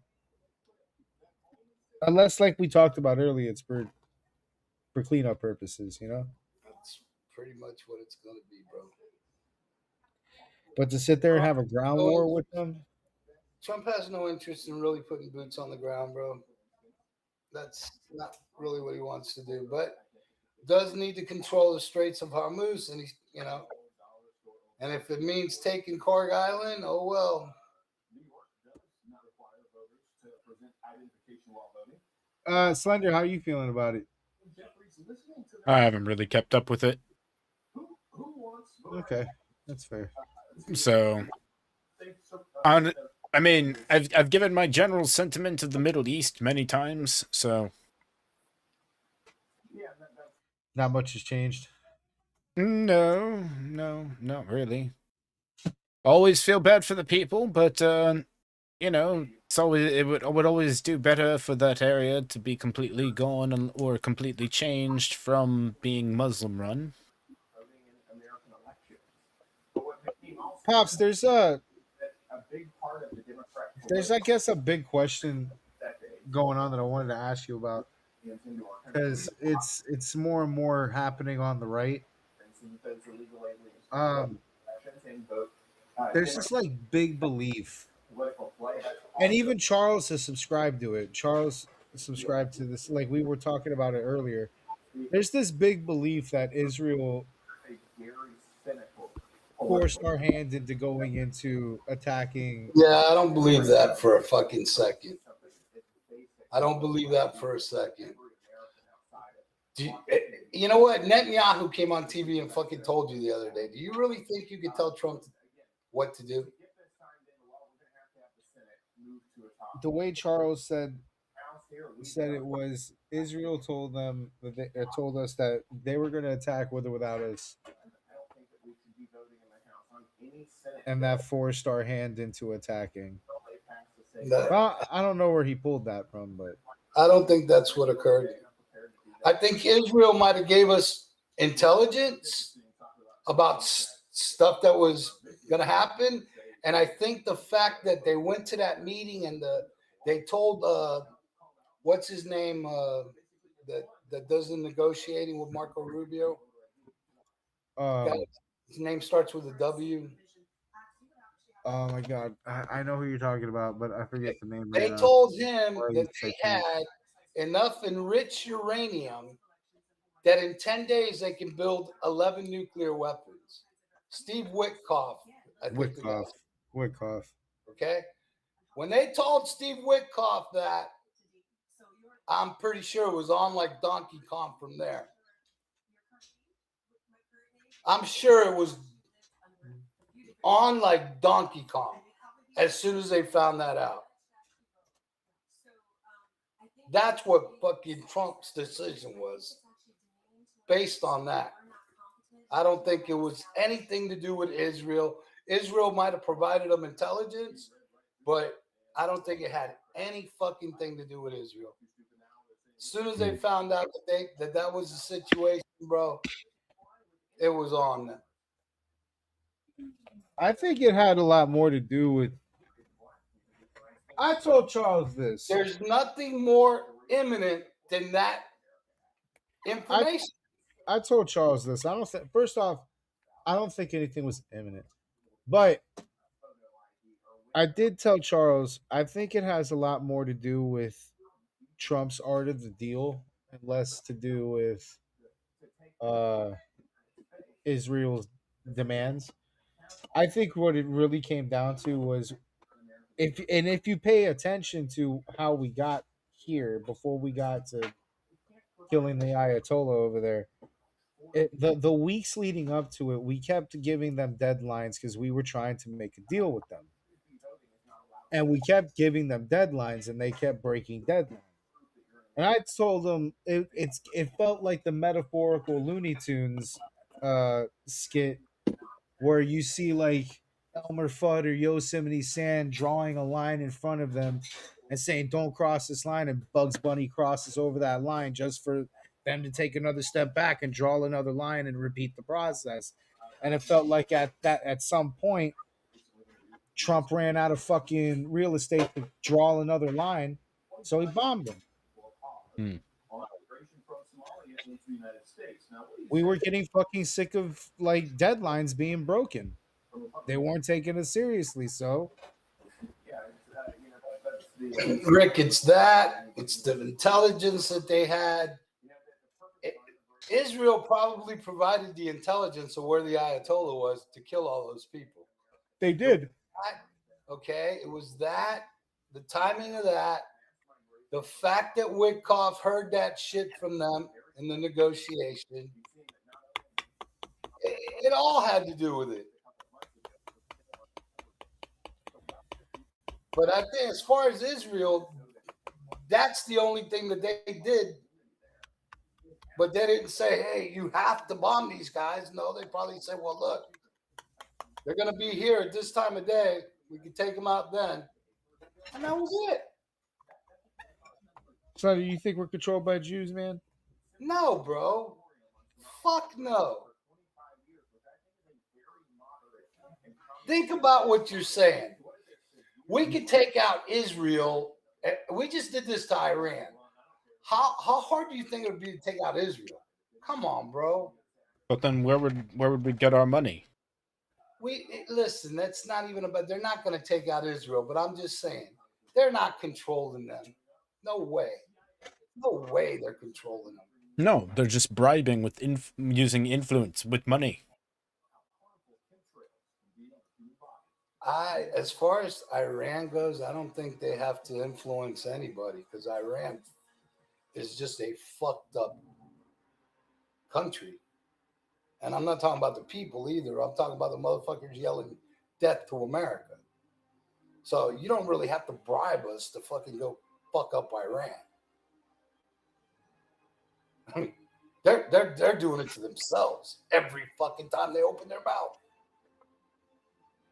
Unless, like we talked about earlier, it's for cleanup purposes. You know. That's pretty much what it's going to be, bro. But to sit there and have a ground war with them, Trump has no interest in really putting boots on the ground, bro. That's not really what he wants to do, but does need to control the Straits of Hormuz, and he's, you know, and if it means taking Cork Island, oh well. Slender, how are you feeling about it? I haven't really kept up with it. Okay, that's fair. So, I mean, I've given my general sentiment of the Middle East many times, so Not much has changed. no, not really. Always feel bad for the people, but you know, it would always do better for that area to be completely gone or completely changed from being Muslim run. Pops, there's I guess a big question going on that I wanted to ask you about, because it's more and more happening on the right. There's this like big belief, and even Charles has subscribed to it. Charles subscribed to this, like we were talking about it earlier. There's this big belief that Israel forced our hand into going into attacking. Yeah, I don't believe that for a fucking second. I don't believe that for a second. You know what? Netanyahu came on TV and fucking told you the other day. Do you really think you could tell Trump what to do? The way Charles said it was Israel told them that they told us that they were going to attack with or without us, and that forced our hand into attacking. Well, I don't know where he pulled that from, but I don't think that's what occurred. I think Israel might have gave us intelligence about stuff that was going to happen, and I think the fact that they went to that meeting and they told what's his name that does the negotiating with Marco Rubio. His name starts with a W. Oh my God, I know who you're talking about, but I forget the name. They right told now. him that they had enough enriched uranium that in 10 days they can build 11 nuclear weapons. Steve Witkoff, I think the guy. Witkoff. Okay. When they told Steve Witkoff that, I'm pretty sure it was on like Donkey Kong from there. I'm sure it was on like Donkey Kong as soon as they found that out. That's what fucking Trump's decision was based on that. I don't think it was anything to do with Israel. Israel might have provided them intelligence, but I don't think it had any fucking thing to do with Israel. As soon as they found out that was the situation, bro, it was on them. I think it had a lot more to do with. I told Charles this. There's nothing more imminent than that information. I told Charles this. I don't think. First off, I don't think anything was imminent, but I did tell Charles. I think it has a lot more to do with Trump's art of the deal and less to do with Israel's demands. I think what it really came down to was if you pay attention to how we got here before we got to killing the Ayatollah over there, the weeks leading up to it, we kept giving them deadlines because we were trying to make a deal with them, and we kept giving them deadlines, and they kept breaking deadlines. And I told them it felt like the metaphorical Looney Tunes skit where you see like Elmer Fudd or Yosemite Sam drawing a line in front of them and saying, "Don't cross this line," and Bugs Bunny crosses over that line just for them to take another step back and draw another line and repeat the process. And it felt like at some point Trump ran out of fucking real estate to draw another line, so he bombed them. We were getting fucking sick of like deadlines being broken. They weren't taking us seriously, so Rick, it's that. It's the intelligence that they had. Israel probably provided the intelligence of where the Ayatollah was to kill all those people. They did. Okay, it was that, the timing of that, the fact that Witkoff heard that shit from them in the negotiation. It all had to do with it. But I think as far as Israel, that's the only thing that they did. But they didn't say, hey, you have to bomb these guys. No, they probably said, well, look, they're going to be here at this time of day. We can take them out then. And that was it. So do you think we're controlled by Jews, man? No, bro. Fuck no. Think about what you're saying. We could take out Israel. We just did this to Iran. How hard do you think it would be to take out Israel? Come on, bro. But then where would we get our money? Listen, that's not even about. They're not going to take out Israel, but I'm just saying they're not controlling them. No way. No way they're controlling them. No, they're just bribing with using influence with money. As far as Iran goes, I don't think they have to influence anybody because Iran is just a fucked up country. And I'm not talking about the people either. I'm talking about the motherfuckers yelling death to America. So you don't really have to bribe us to fucking go fuck up Iran. I mean, they're doing it to themselves every fucking time they open their mouth.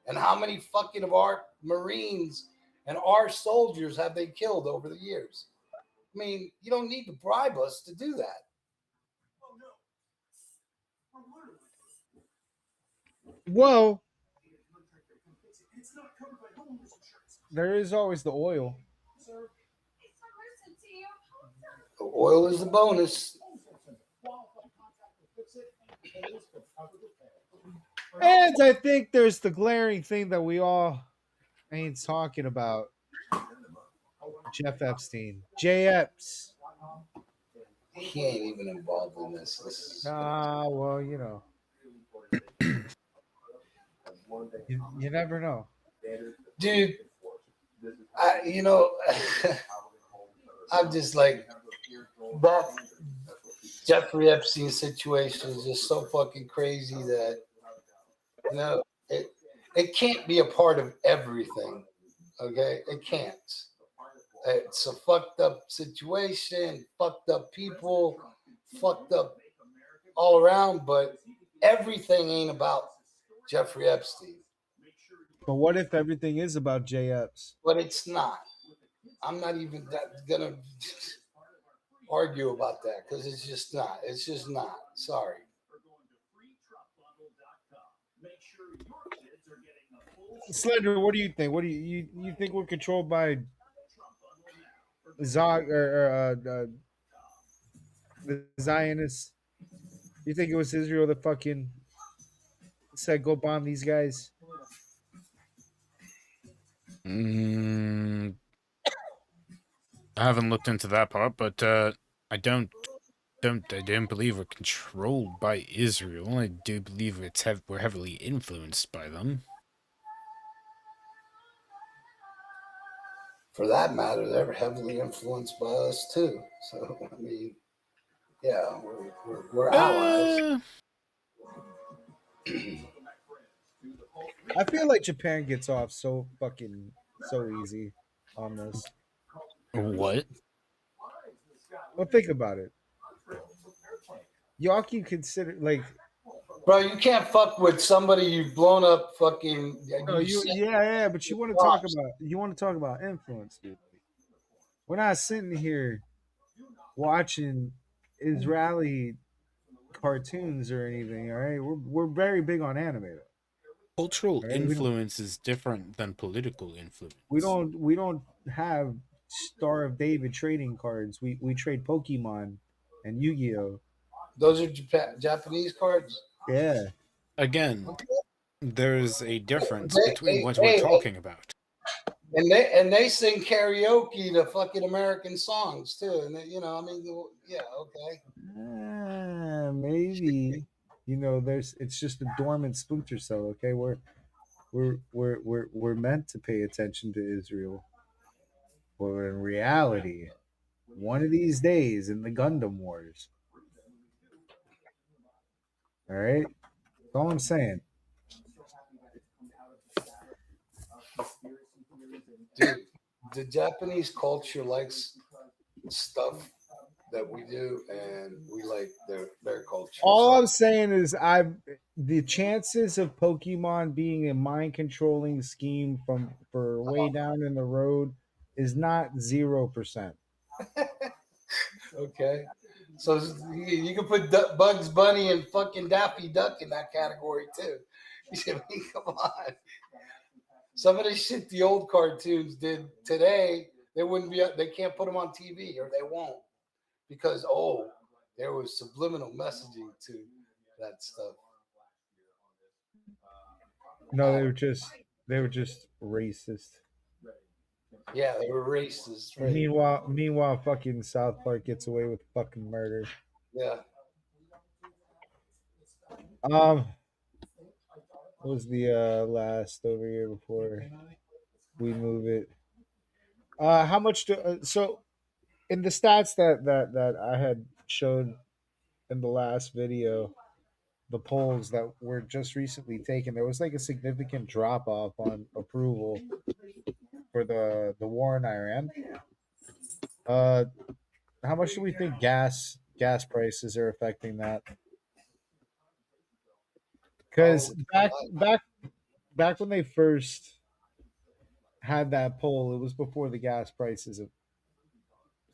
And how many fucking of our Marines and our soldiers have they killed over the years? I mean, you don't need to bribe us to do that. Well, there is always the oil. The oil is the bonus. And I think there's the glaring thing that we all ain't talking about. Jeff Epstein. J. Epps. He ain't even involved in this. Well, you know. You never know. Dude, I'm just like, that Jeffrey Epstein situation is just so fucking crazy that, it can't be a part of everything. Okay? It can't. It's a fucked up situation, fucked up people, fucked up all around, but everything ain't about Jeffrey Epstein. But what if everything is about J. Epps? But it's not. I'm not even gonna argue about that because it's just not. It's just not. Sorry. Slender, what do you think? What do you think we're controlled by the Zionists? You think it was Israel that fucking said go bomb these guys? I haven't looked into that part, but I don't believe we're controlled by Israel. I do believe we're heavily influenced by them. For that matter, they're heavily influenced by us too. So I mean, yeah, we're allies. I feel like Japan gets off so easy on this. What? Well, think about it. Y'all can consider bro, you can't fuck with somebody you've blown up fucking. No, but you want to talk about influence, dude. We're not sitting here watching Israeli cartoons or anything, all right? We're very big on anime though. Cultural influence is different than political influence. We don't have Star of David trading cards. We trade Pokemon and Yu-Gi-Oh. Those are Japanese cards? Yeah. Again, there's a difference between what we're talking about. And they sing karaoke to fucking American songs too. And yeah, okay. Maybe. It's just a dormant splinter cell, okay? We're meant to pay attention to Israel. But in reality, one of these days in the Gundam Wars. All right? That's all I'm saying. Dude, the Japanese culture likes stuff that we do, and we like their culture. All I'm saying is the chances of Pokemon being a mind controlling scheme for way down in the road is not 0%. Okay. So you can put Bugs Bunny and fucking Daffy Duck in that category too. I mean, come on. Some of the shit the old cartoons did today, they can't put them on TV, or they won't, because there was subliminal messaging to that stuff. No, they were just racist. Yeah, they were racist. Right? Meanwhile, fucking South Park gets away with fucking murder. Yeah. What was the last over here before we move it? How much so in the stats that I had showed in the last video, the polls that were just recently taken, there was like a significant drop off on approval for the war in Iran. How much do we think gas prices are affecting that? Because back when they first had that poll, it was before the gas prices have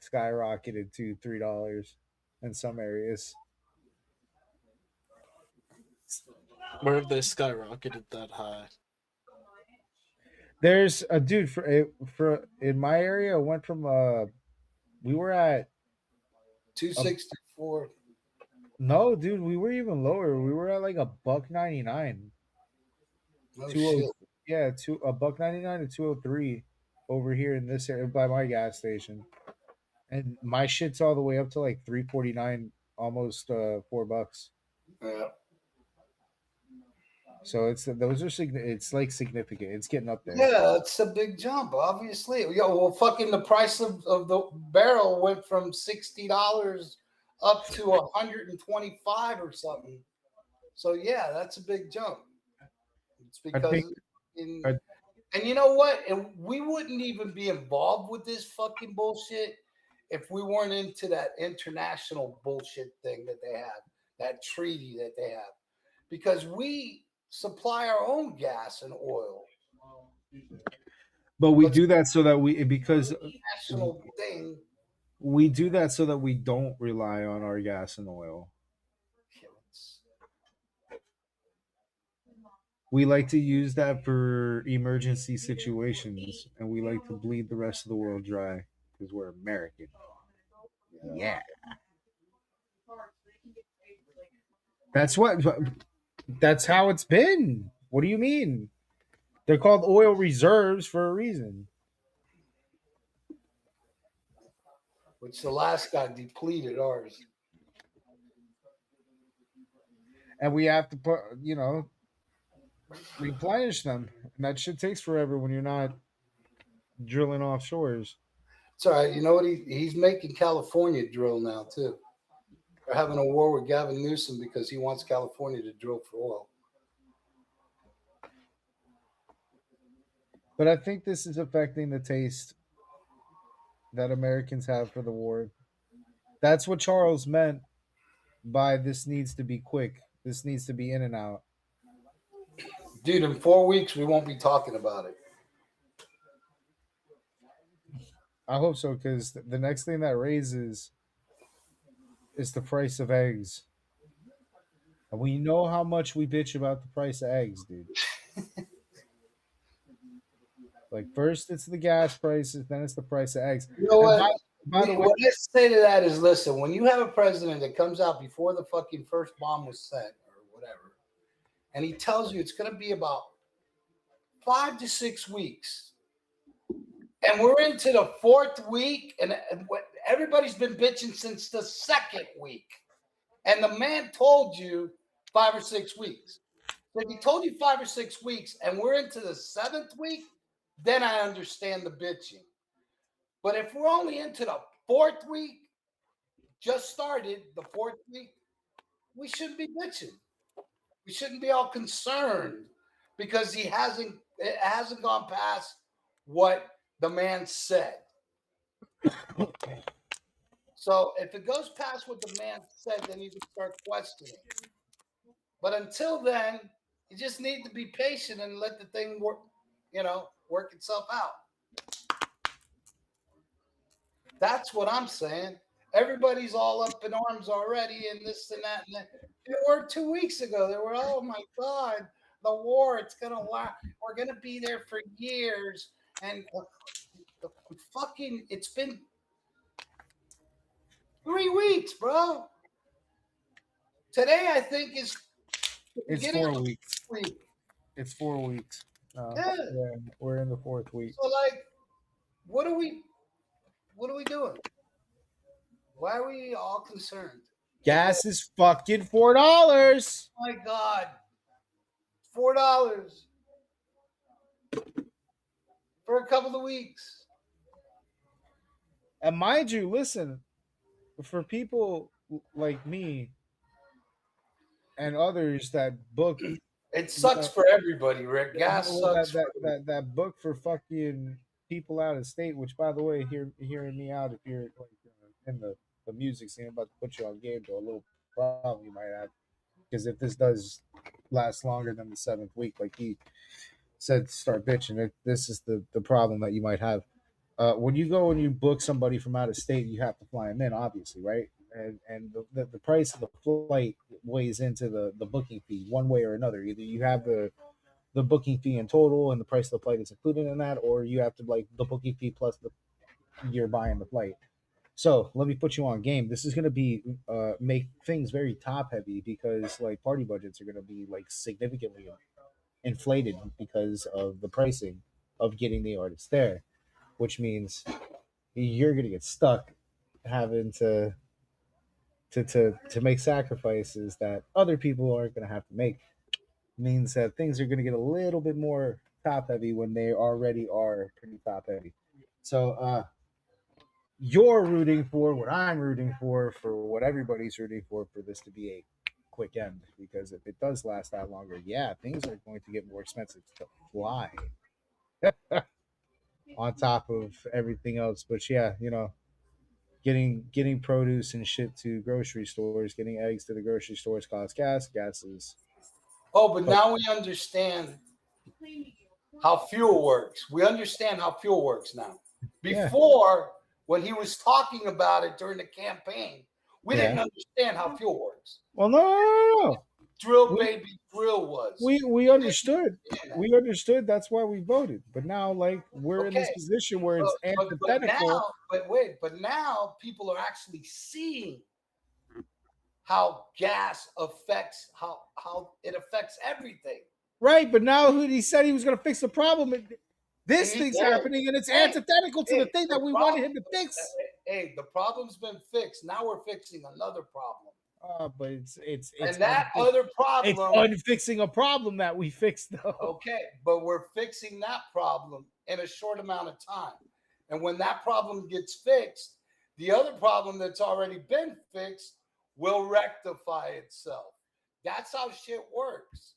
skyrocketed to $3 in some areas. Where have they skyrocketed that high? There's a dude for in my area. It went from we were at 264. No, dude, we were even lower. We were at like $1.99. Oh, 20 shit. Yeah, $1.99 to 203 over here in this area by my gas station. And my shit's all the way up to like 3.49, almost $4. Yeah. So it's it's like significant. It's getting up there. Yeah, it's a big jump, obviously. Well, fucking the price of the barrel went from $60 up to 125 or something. So yeah, that's a big jump. It's because and you know what? And we wouldn't even be involved with this fucking bullshit if we weren't into that international bullshit thing that they have, that treaty that they have. Because we supply our own gas and oil. But we do that so that because National thing. we do that so that we don't rely on our gas and oil. We like to use that for emergency situations, and we like to bleed the rest of the world dry because we're American. Yeah. That's how it's been. What do you mean? They're called oil reserves for a reason. Which the last guy depleted ours. And we have to put, replenish them. And that shit takes forever when you're not drilling offshores. It's all right. You know what? He's making California drill now, too. They're having a war with Gavin Newsom because he wants California to drill for oil. But I think this is affecting the taste that Americans have for the war. That's what Charles meant by this needs to be quick. This needs to be in and out. Dude, in 4 weeks, we won't be talking about it. I hope so, because the next thing that raises is the price of eggs. And we know how much we bitch about the price of eggs, dude. Like, first it's the gas prices, then it's the price of eggs. You know what? By the way, what I say to that is, listen, when you have a president that comes out before the fucking first bomb was set or whatever, and he tells you it's going to be about 5 to 6 weeks, and we're into the 4th week, and everybody's been bitching since the 2nd week, and the man told you 5 or 6 weeks. So if he told you 5 or 6 weeks, and we're into the 7th week, then I understand the bitching. But if we're only into the 4th week, just started the 4th week, we shouldn't be bitching. We shouldn't be all concerned because it hasn't gone past what the man said. So if it goes past what the man said, then you can start questioning. But until then, you just need to be patient and let the thing work itself out. That's what I'm saying. Everybody's all up in arms already and this and that. And that. They were 2 weeks ago. They were, oh my God, the war, it's going to last. We're going to be there for years. And it's been 3 weeks, bro. Today, I think, is it's 4 weeks. It's 4 weeks. Yeah, we're in the 4th week. So, what are we doing? Why are we all concerned? Gas is fucking $4. Oh my God. $4 for a couple of weeks. And mind you, listen, for people like me and others that book. It sucks for everybody, Rick. Gas sucks that book for fucking people out of state. Which, by the way, hearing me out, if you're like in the music scene, I'm about to put you on game to a little problem you might have, because if this does last longer than the 7th week, like he said, start bitching. This is the problem that you might have. When you go and you book somebody from out of state, you have to fly them in, obviously, right? And the price of the flight weighs into the booking fee one way or another. Either you have the booking fee in total and the price of the flight is included in that, or you have to like the booking fee plus the you're buying the flight. So let me put you on game. This is going to be make things very top heavy, because like party budgets are going to be like significantly inflated because of the pricing of getting the artists there, which means you're going to get stuck having to make sacrifices that other people aren't going to have to make. Means that things are going to get a little bit more top heavy when they already are pretty top heavy. So you're rooting for what I'm rooting for what everybody's rooting for this to be a quick end, because if it does last that longer, yeah, things are going to get more expensive to fly on top of everything else. But yeah, getting produce and shit to grocery stores, getting eggs to the grocery stores costs gas. Gas is but now we understand how fuel works. We understand how fuel works now. Before, when he was talking about it during the campaign, we didn't understand how fuel works. Well, no. Drill, baby, drill was. We understood. We understood. That's why we voted. But now, like, we're in this position where it's antithetical. But now people are actually seeing how gas affects how it affects everything. Right, but now he said he was going to fix the problem. This thing's happening, and it's antithetical to the thing that we wanted him to fix. Hey, the problem's been fixed. Now we're fixing another problem. But it's and that other problem. It's unfixing a problem that we fixed, though. Okay, but we're fixing that problem in a short amount of time. And when that problem gets fixed, the other problem that's already been fixed will rectify itself. That's how shit works.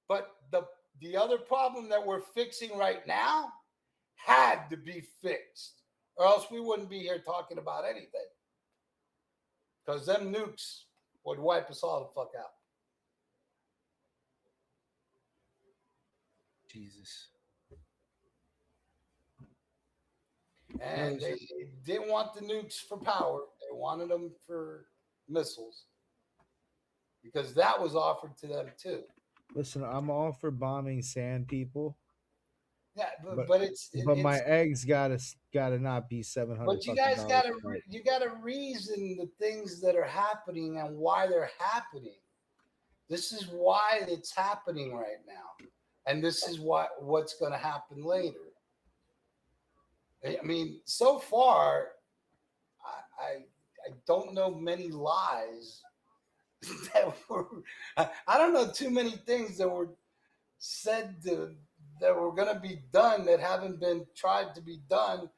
But the other problem that we're fixing right now had to be fixed, or else we wouldn't be here talking about anything. Because them nukes would wipe us all the fuck out. Jesus. And they didn't want the nukes for power. They wanted them for missiles. Because that was offered to them too. Listen, I'm all for bombing sand people. Yeah, but my eggs gotta not be 700. But you guys gotta reason the things that are happening and why they're happening. This is why it's happening right now, and this is what's going to happen later. I mean, so far, I don't know many lies that were. I don't know too many things that were said that were going to be done that haven't been tried to be done,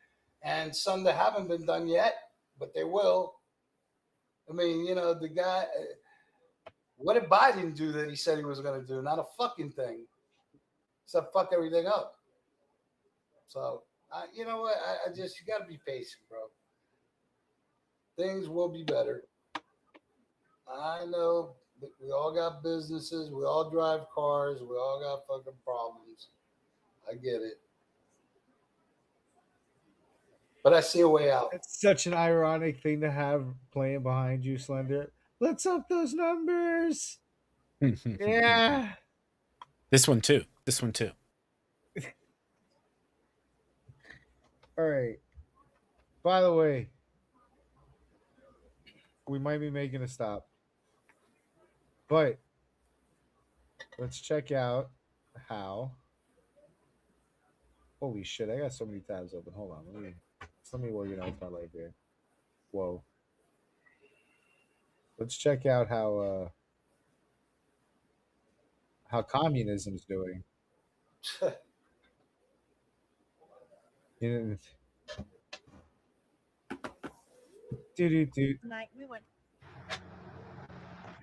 and some that haven't been done yet, but they will. I mean, the guy, what did Biden do that he said he was going to do? Not a fucking thing. Except fuck everything up. So, you know what? You got to be patient, bro. Things will be better. I know we all got businesses. We all drive cars. We all got fucking problems. I get it. But I see a way out. It's such an ironic thing to have playing behind you, Slender. Let's up those numbers. Yeah. This one too. All right. By the way, we might be making a stop. But let's check out how. Holy shit, I got so many tabs open. Hold on. Let me organize my life here. Whoa. Let's check out how communism's doing. Tonight we went.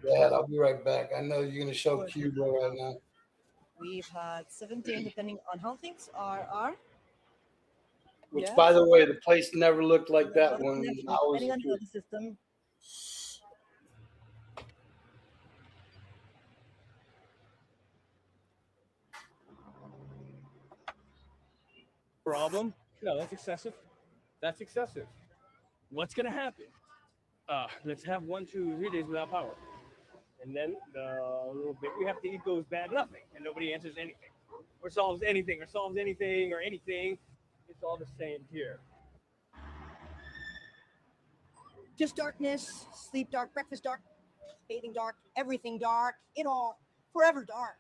Yeah, I'll be right back. I know you're gonna show Cuba right now. We've had 17, depending on how things are. Which, Yes. by the way, the place never looked like that when I was Depending a on kid. the system. Problem? No, that's excessive. That's excessive. What's gonna happen? Let's have 1, 2, 3 days without power, and then the little bit we have to eat goes bad, nothing, and nobody answers anything, or solves anything, or anything. It's all the same here. Just darkness, sleep dark, breakfast dark, bathing dark, everything dark, it all forever dark.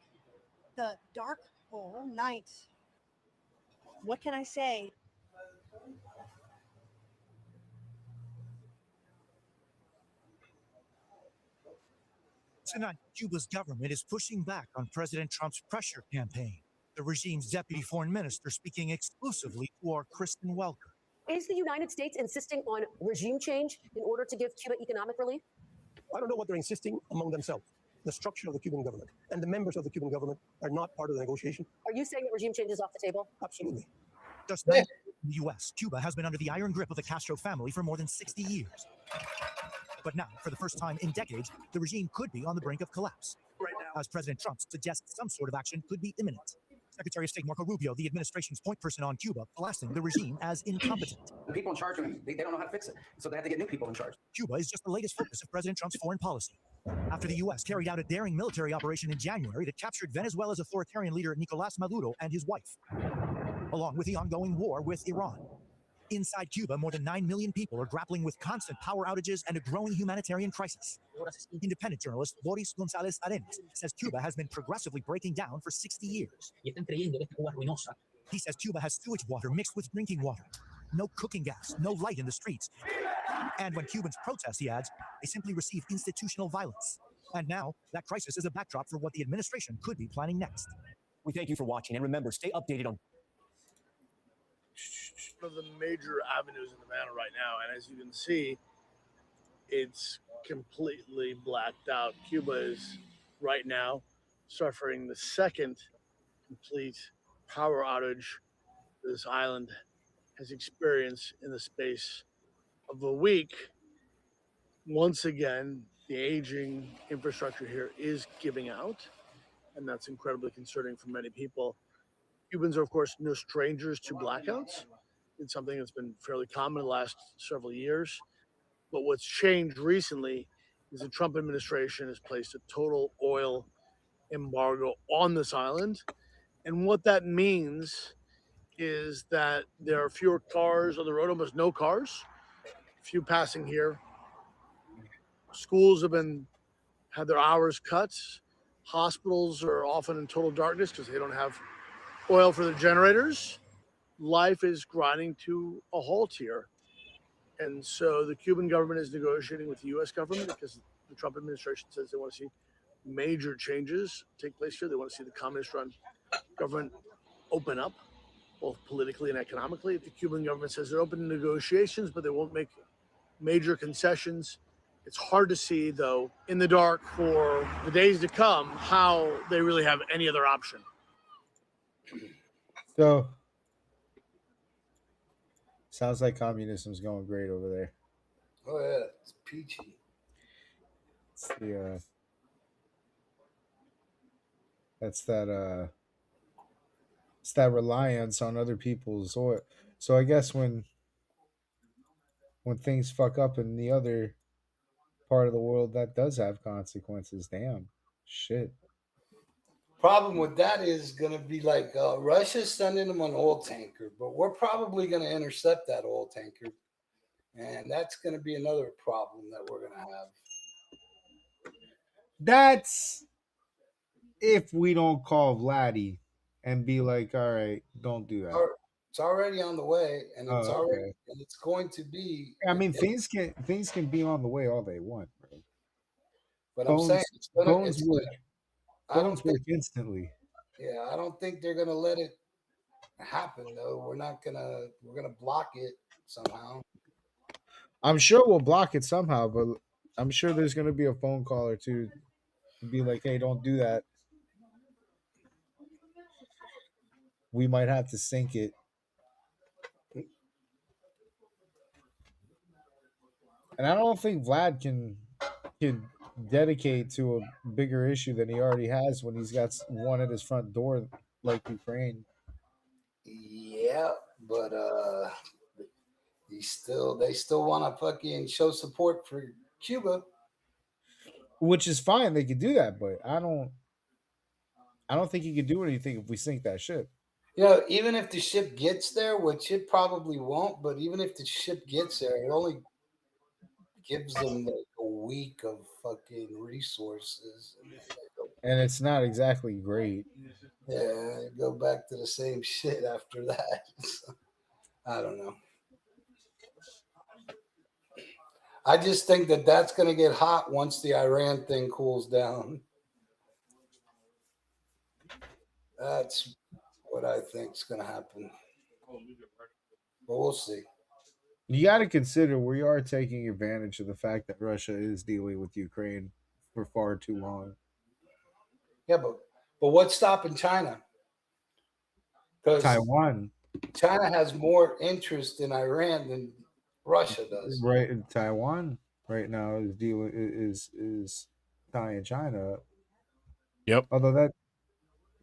The dark whole night. What can I say? Tonight, Cuba's government is pushing back on President Trump's pressure campaign. The regime's deputy foreign minister speaking exclusively to our Kristen Welker. Is the United States insisting on regime change in order to give Cuba economic relief? I don't know what they're insisting among themselves. The structure of the Cuban government and the members of the Cuban government are not part of the negotiation. Are you saying that regime change is off the table? Absolutely. Just 9 in the U.S., Cuba has been under the iron grip of the Castro family for more than 60 years. But now, for the first time in decades, the regime could be on the brink of collapse. Right now, as President Trump suggests some sort of action could be imminent. Secretary of State Marco Rubio, the administration's point person on Cuba, blasting the regime as incompetent. The people in charge, they don't know how to fix it, so they have to get new people in charge. Cuba is just the latest focus of President Trump's foreign policy. After the U.S. carried out a daring military operation in January that captured Venezuela's authoritarian leader Nicolás Maduro and his wife, along with the ongoing war with Iran. Inside Cuba, more than 9 million people are grappling with constant power outages and a growing humanitarian crisis. Independent journalist Boris González Arenas says Cuba has been progressively breaking down for 60 years. He says Cuba has sewage water mixed with drinking water, no cooking gas, no light in the streets. And when Cubans protest, he adds, they simply receive institutional violence. And now, that crisis is a backdrop for what the administration could be planning next. We thank you for watching, and remember, stay updated on one of the major avenues in Havana right now, and as you can see, it's completely blacked out. Cuba is right now suffering the second complete power outage this island has experienced in the space of a week. Once again, the aging infrastructure here is giving out, and that's incredibly concerning for many people. Cubans are, of course, no strangers to blackouts. It's something that's been fairly common in the last several years. But what's changed recently is the Trump administration has placed a total oil embargo on this island. And what that means is that there are fewer cars on the road, almost no cars, few passing here. Schools have had their hours cut. Hospitals are often in total darkness because they don't have oil for their generators. Life is grinding to a halt here. And so the Cuban government is negotiating with the U.S. government because the Trump administration says they want to see major changes take place here. They want to see the communist-run government open up, both politically and economically. The Cuban government says they're open to negotiations, but they won't make major concessions. It's hard to see, though, in the dark for the days to come, how they really have any other option. So, sounds like communism's going great over there. Oh yeah, it's peachy. It's the it's that reliance on other people's oil. So I guess when things fuck up in the other part of the world, that does have consequences. Damn, shit. Problem with that is going to be like Russia's sending them an oil tanker, but we're probably going to intercept that oil tanker. And that's going to be another problem that we're going to have. That's if we don't call Vladdy and be like, all right, don't do that. It's already on the way, and it's already and it's going to be. I mean, things can be on the way all they want, bro. But I'm saying it's gonna work instantly. Yeah, I don't think they're gonna let it happen though. We're gonna block it somehow. I'm sure we'll block it somehow, but I'm sure there's going to be a phone call or two to be like, hey, don't do that. We might have to sink it. And I don't think Vlad can dedicate to a bigger issue than he already has when he's got one at his front door like Ukraine. Yeah, but they still want to fucking show support for Cuba, which is fine. They could do that, but I don't think he could do anything if we sink that ship. You know, even if the ship gets there, which it probably won't, but even if the ship gets there, it only gives them like a week of fucking resources. And it's not exactly great. Yeah, go back to the same shit after that. So, I don't know. I just think that that's going to get hot once the Iran thing cools down. That's what I think is going to happen. But we'll see. You got to consider we are taking advantage of the fact that Russia is dealing with Ukraine for far too long. Yeah, but what's stopping China? Because Taiwan. China has more interest in Iran than Russia does. Right, Taiwan right now is dealing is tying China up. Yep. Although that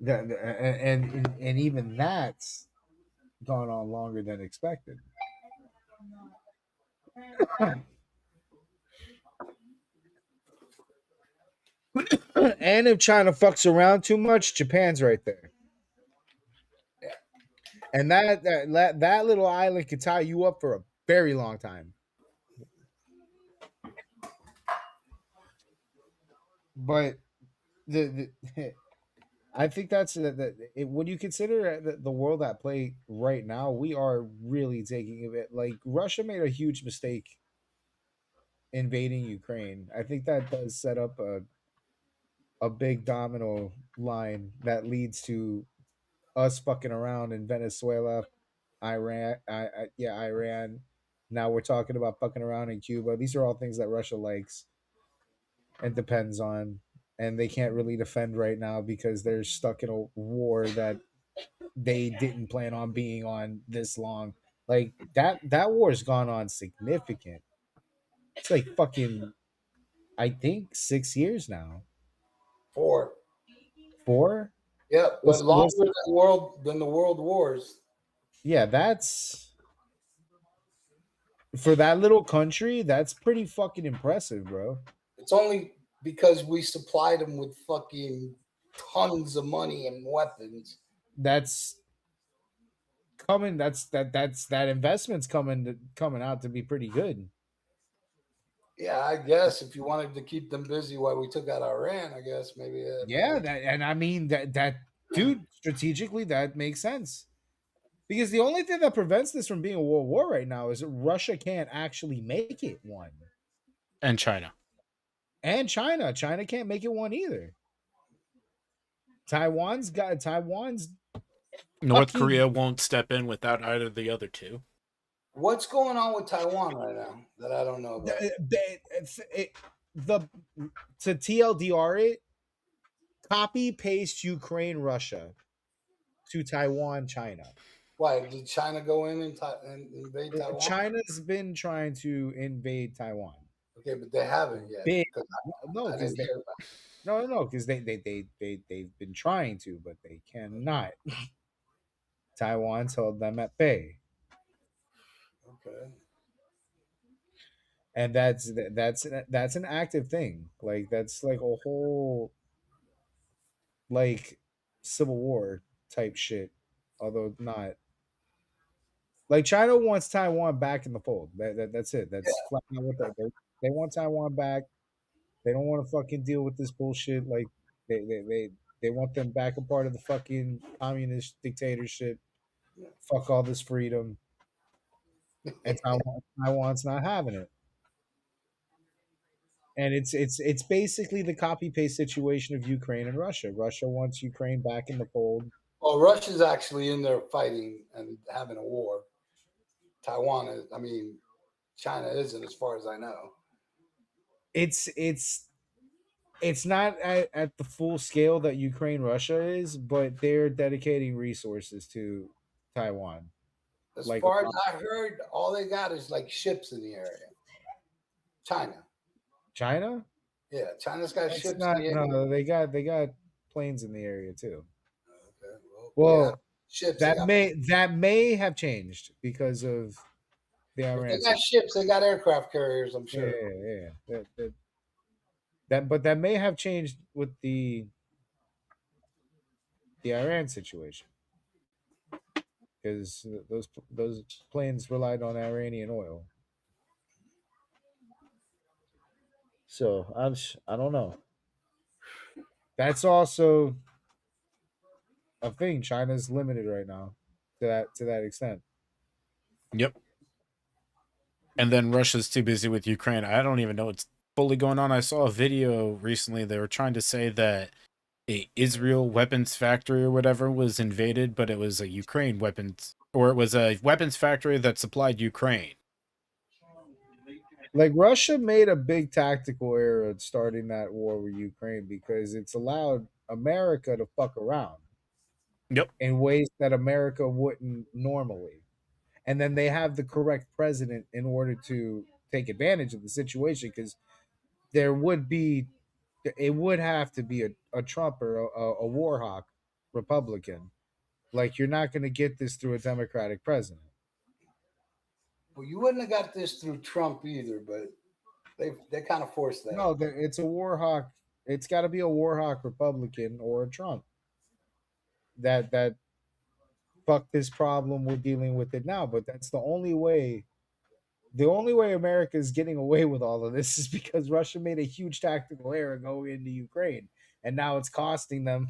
and even that's gone on longer than expected. And if China fucks around too much, Japan's right there. Yeah. And that little island could tie you up for a very long time. But I think that's when you consider the world at play right now, we are really taking it. Like Russia made a huge mistake invading Ukraine. I think that does set up a big domino line that leads to us fucking around in Venezuela, Iran, Iran. Now we're talking about fucking around in Cuba. These are all things that Russia likes and depends on, and they can't really defend right now because they're stuck in a war that they didn't plan on being on this long. Like that war's gone on significant. It's like fucking, I think 6 years now. 4. 4? Yeah, but longer than the world wars. Yeah, that's for that little country. That's pretty fucking impressive, bro. It's only because we supplied them with fucking tons of money and weapons. That's coming. That investment's coming out to be pretty good. Yeah, I guess if you wanted to keep them busy while we took out Iran, I guess maybe. Yeah, and I mean that dude, strategically that makes sense. Because the only thing that prevents this from being a world war right now is that Russia can't actually make it one. And China. And China. China can't make it one either. Taiwan's North Korea won't step in without either of the other two. What's going on with Taiwan right now that I don't know about? To TLDR it, copy paste Ukraine, Russia to Taiwan, China. Why did China go in and invade Taiwan? China's been trying to invade Taiwan. Okay, but they haven't yet. No, because they've been trying to, but they cannot. Taiwan's held them at bay. Okay. And that's an active thing. Like that's like a whole like civil war type shit. Although not. Like China wants Taiwan back in the fold. That's it. That's flat out what they want Taiwan back. They don't want to fucking deal with this bullshit. Like they want them back a part of the fucking communist dictatorship. Fuck all this freedom. And Taiwan's not having it. And it's basically the copy paste situation of Ukraine and Russia. Russia wants Ukraine back in the fold. Well, Russia's actually in there fighting and having a war. China isn't, as far as I know. it's not at the full scale that Ukraine Russia is, but they're dedicating resources to Taiwan. As Like far as I heard, all they got is like ships in the area. China. China? Yeah, China's got That's ships not in the area. no. They got planes in the area too. Okay, Well, we have ships. They got, that may have changed because of the if Iran they got situation. ships, they got aircraft carriers, I'm sure. Yeah. But that may have changed with the Iran situation because those planes relied on Iranian oil. So I don't know. That's also a thing. China's limited right now to that extent. Yep. And then Russia's too busy with Ukraine. I don't even know what's fully going on. I saw a video recently. They were trying to say that a Israel weapons factory or whatever was invaded, but it was a Ukraine weapons, or it was a weapons factory that supplied Ukraine. Like Russia made a big tactical error starting that war with Ukraine because it's allowed America to fuck around. Yep. In ways that America wouldn't normally. And then they have the correct president in order to take advantage of the situation because there would be it would have to be a Trump or a war hawk Republican. Like you're not going to get this through a Democratic president. Well, you wouldn't have got this through Trump either, but they kind of forced that. No, it's a war hawk. It's got to be a war hawk Republican or a Trump. That fuck this problem. We're dealing with it now, but that's the only way. The only way America is getting away with all of this is because Russia made a huge tactical error going into Ukraine, and now it's costing them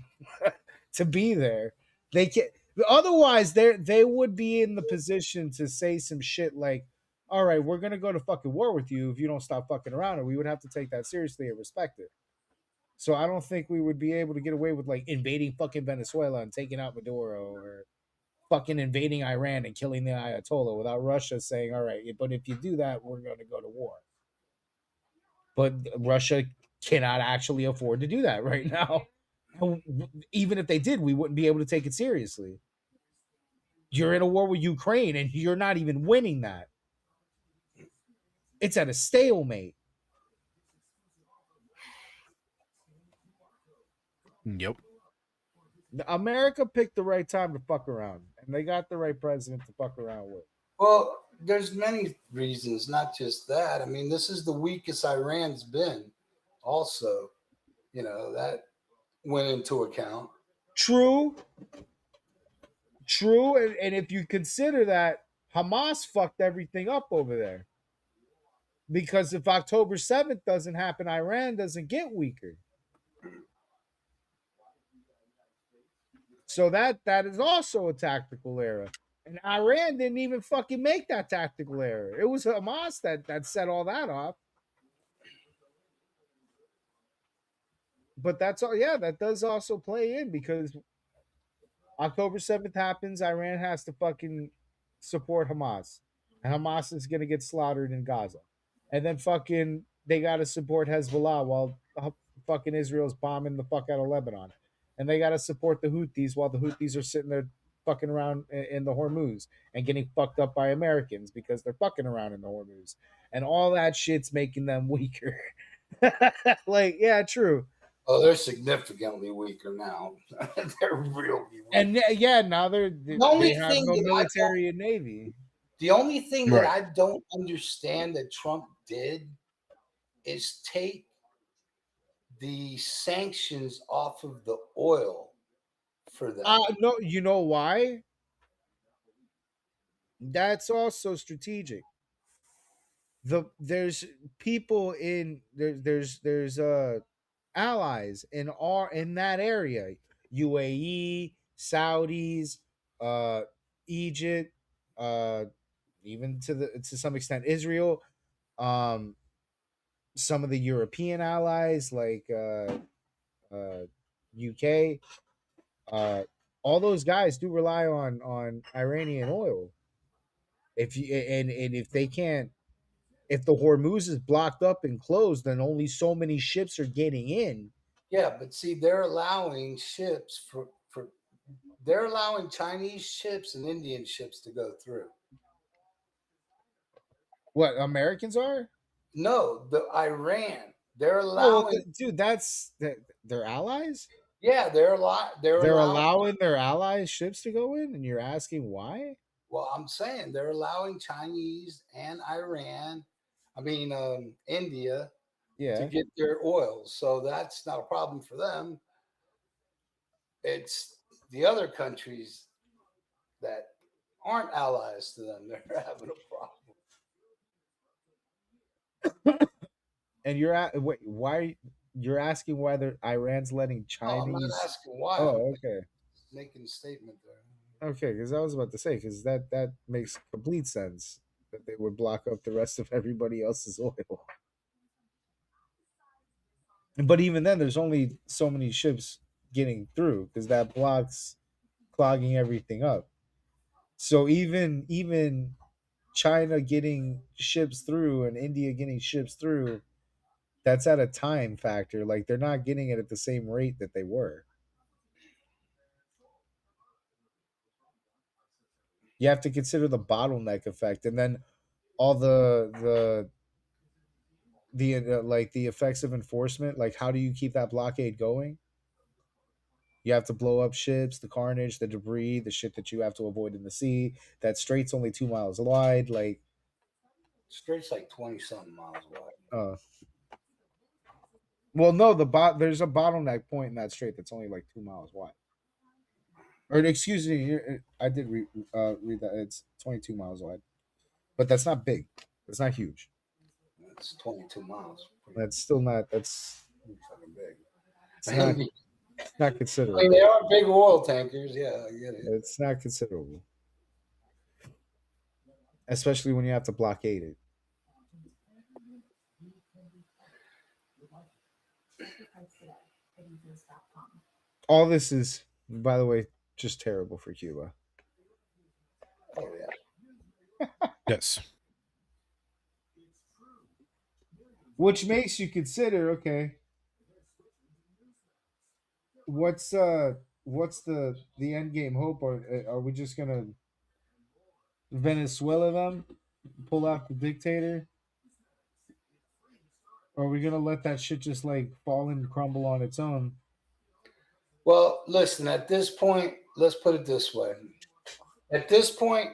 to be there. They can otherwise they would be in the position to say some shit like, "All right, we're gonna go to fucking war with you if you don't stop fucking around," and we would have to take that seriously and respect it. So I don't think we would be able to get away with like invading fucking Venezuela and taking out Maduro or fucking invading Iran and killing the Ayatollah without Russia saying, all right, but if you do that, we're going to go to war. But Russia cannot actually afford to do that right now. Even if they did, we wouldn't be able to take it seriously. You're in a war with Ukraine and you're not even winning that. It's at a stalemate. Yep. America picked the right time to fuck around, and they got the right president to fuck around with. Well, there's many reasons, not just that. I mean, this is the weakest Iran's been. Also, that went into account. True. And if you consider that Hamas fucked everything up over there. Because if October 7th doesn't happen, Iran doesn't get weaker. So that is also a tactical error. And Iran didn't even fucking make that tactical error. It was Hamas that set all that off. But that's all, yeah, that does also play in because October 7th happens, Iran has to fucking support Hamas. And Hamas is gonna get slaughtered in Gaza. And then fucking they gotta support Hezbollah while fucking Israel's bombing the fuck out of Lebanon. And they gotta support the Houthis while the Houthis are sitting there fucking around in the Hormuz and getting fucked up by Americans because they're fucking around in the Hormuz. And all that shit's making them weaker. Like, yeah, true. Oh, they're significantly weaker now. They're really weak. And yeah, now they have no military and navy. The only thing Right. that I don't understand that Trump did is take the sanctions off of the oil for them. No, you know why? That's also strategic. There's people in there's allies in that area. UAE, Saudis, Egypt, even to some extent Israel, some of the European allies like UK, all those guys do rely on Iranian oil. If you and if they can't if the Hormuz is blocked up and closed, then only so many ships are getting in. Yeah, but see, they're allowing ships for they're allowing Chinese ships and Indian ships to go through. What Americans are? No, the Iran. They're Oh, allowing. dude, they're allies. Yeah, they're a lot. They're They're allowing. allowing their allies ships to go in, and you're asking why? Well, I'm saying they're allowing Chinese and Iran, India, to Yeah. get their oil. So that's not a problem for them. It's the other countries that aren't allies to them. They're having a problem. And you're at wait, why you're asking why Iran's letting No, I'm not Chinese? asking why. I'm Oh, okay. making a statement there. Okay, because I was about to say, because that makes complete sense that they would block up the rest of everybody else's oil. But even then, there's only so many ships getting through because that blocks clogging everything up. So even China getting ships through and India getting ships through, that's at a time factor. Like they're not getting it at the same rate that they were. You have to consider the bottleneck effect, and then all the like the effects of enforcement. Like, how do you keep that blockade going? You have to blow up ships, the carnage, the debris, the shit that you have to avoid in the sea. That strait's only 2 miles wide. Like, Straight's like 20 something miles wide. well, no, there's a bottleneck point in that strait that's only like 2 miles wide. Or excuse me, I did read that it's 22 miles wide, but that's not big. It's not huge. It's 22 miles. That's still not. That's Fucking big. it's not considerable. I mean, they are big oil tankers. Yeah, I get it. It's not considerable, especially when you have to blockade it. All this is, by the way, just terrible for Cuba. Oh yeah. Yes. Which makes you consider, okay, what's the end game hope? Are we just gonna Venezuela them, pull out the dictator? Or are we gonna let that shit just like fall and crumble on its own? Well, listen, at this point, let's put it this way. At this point,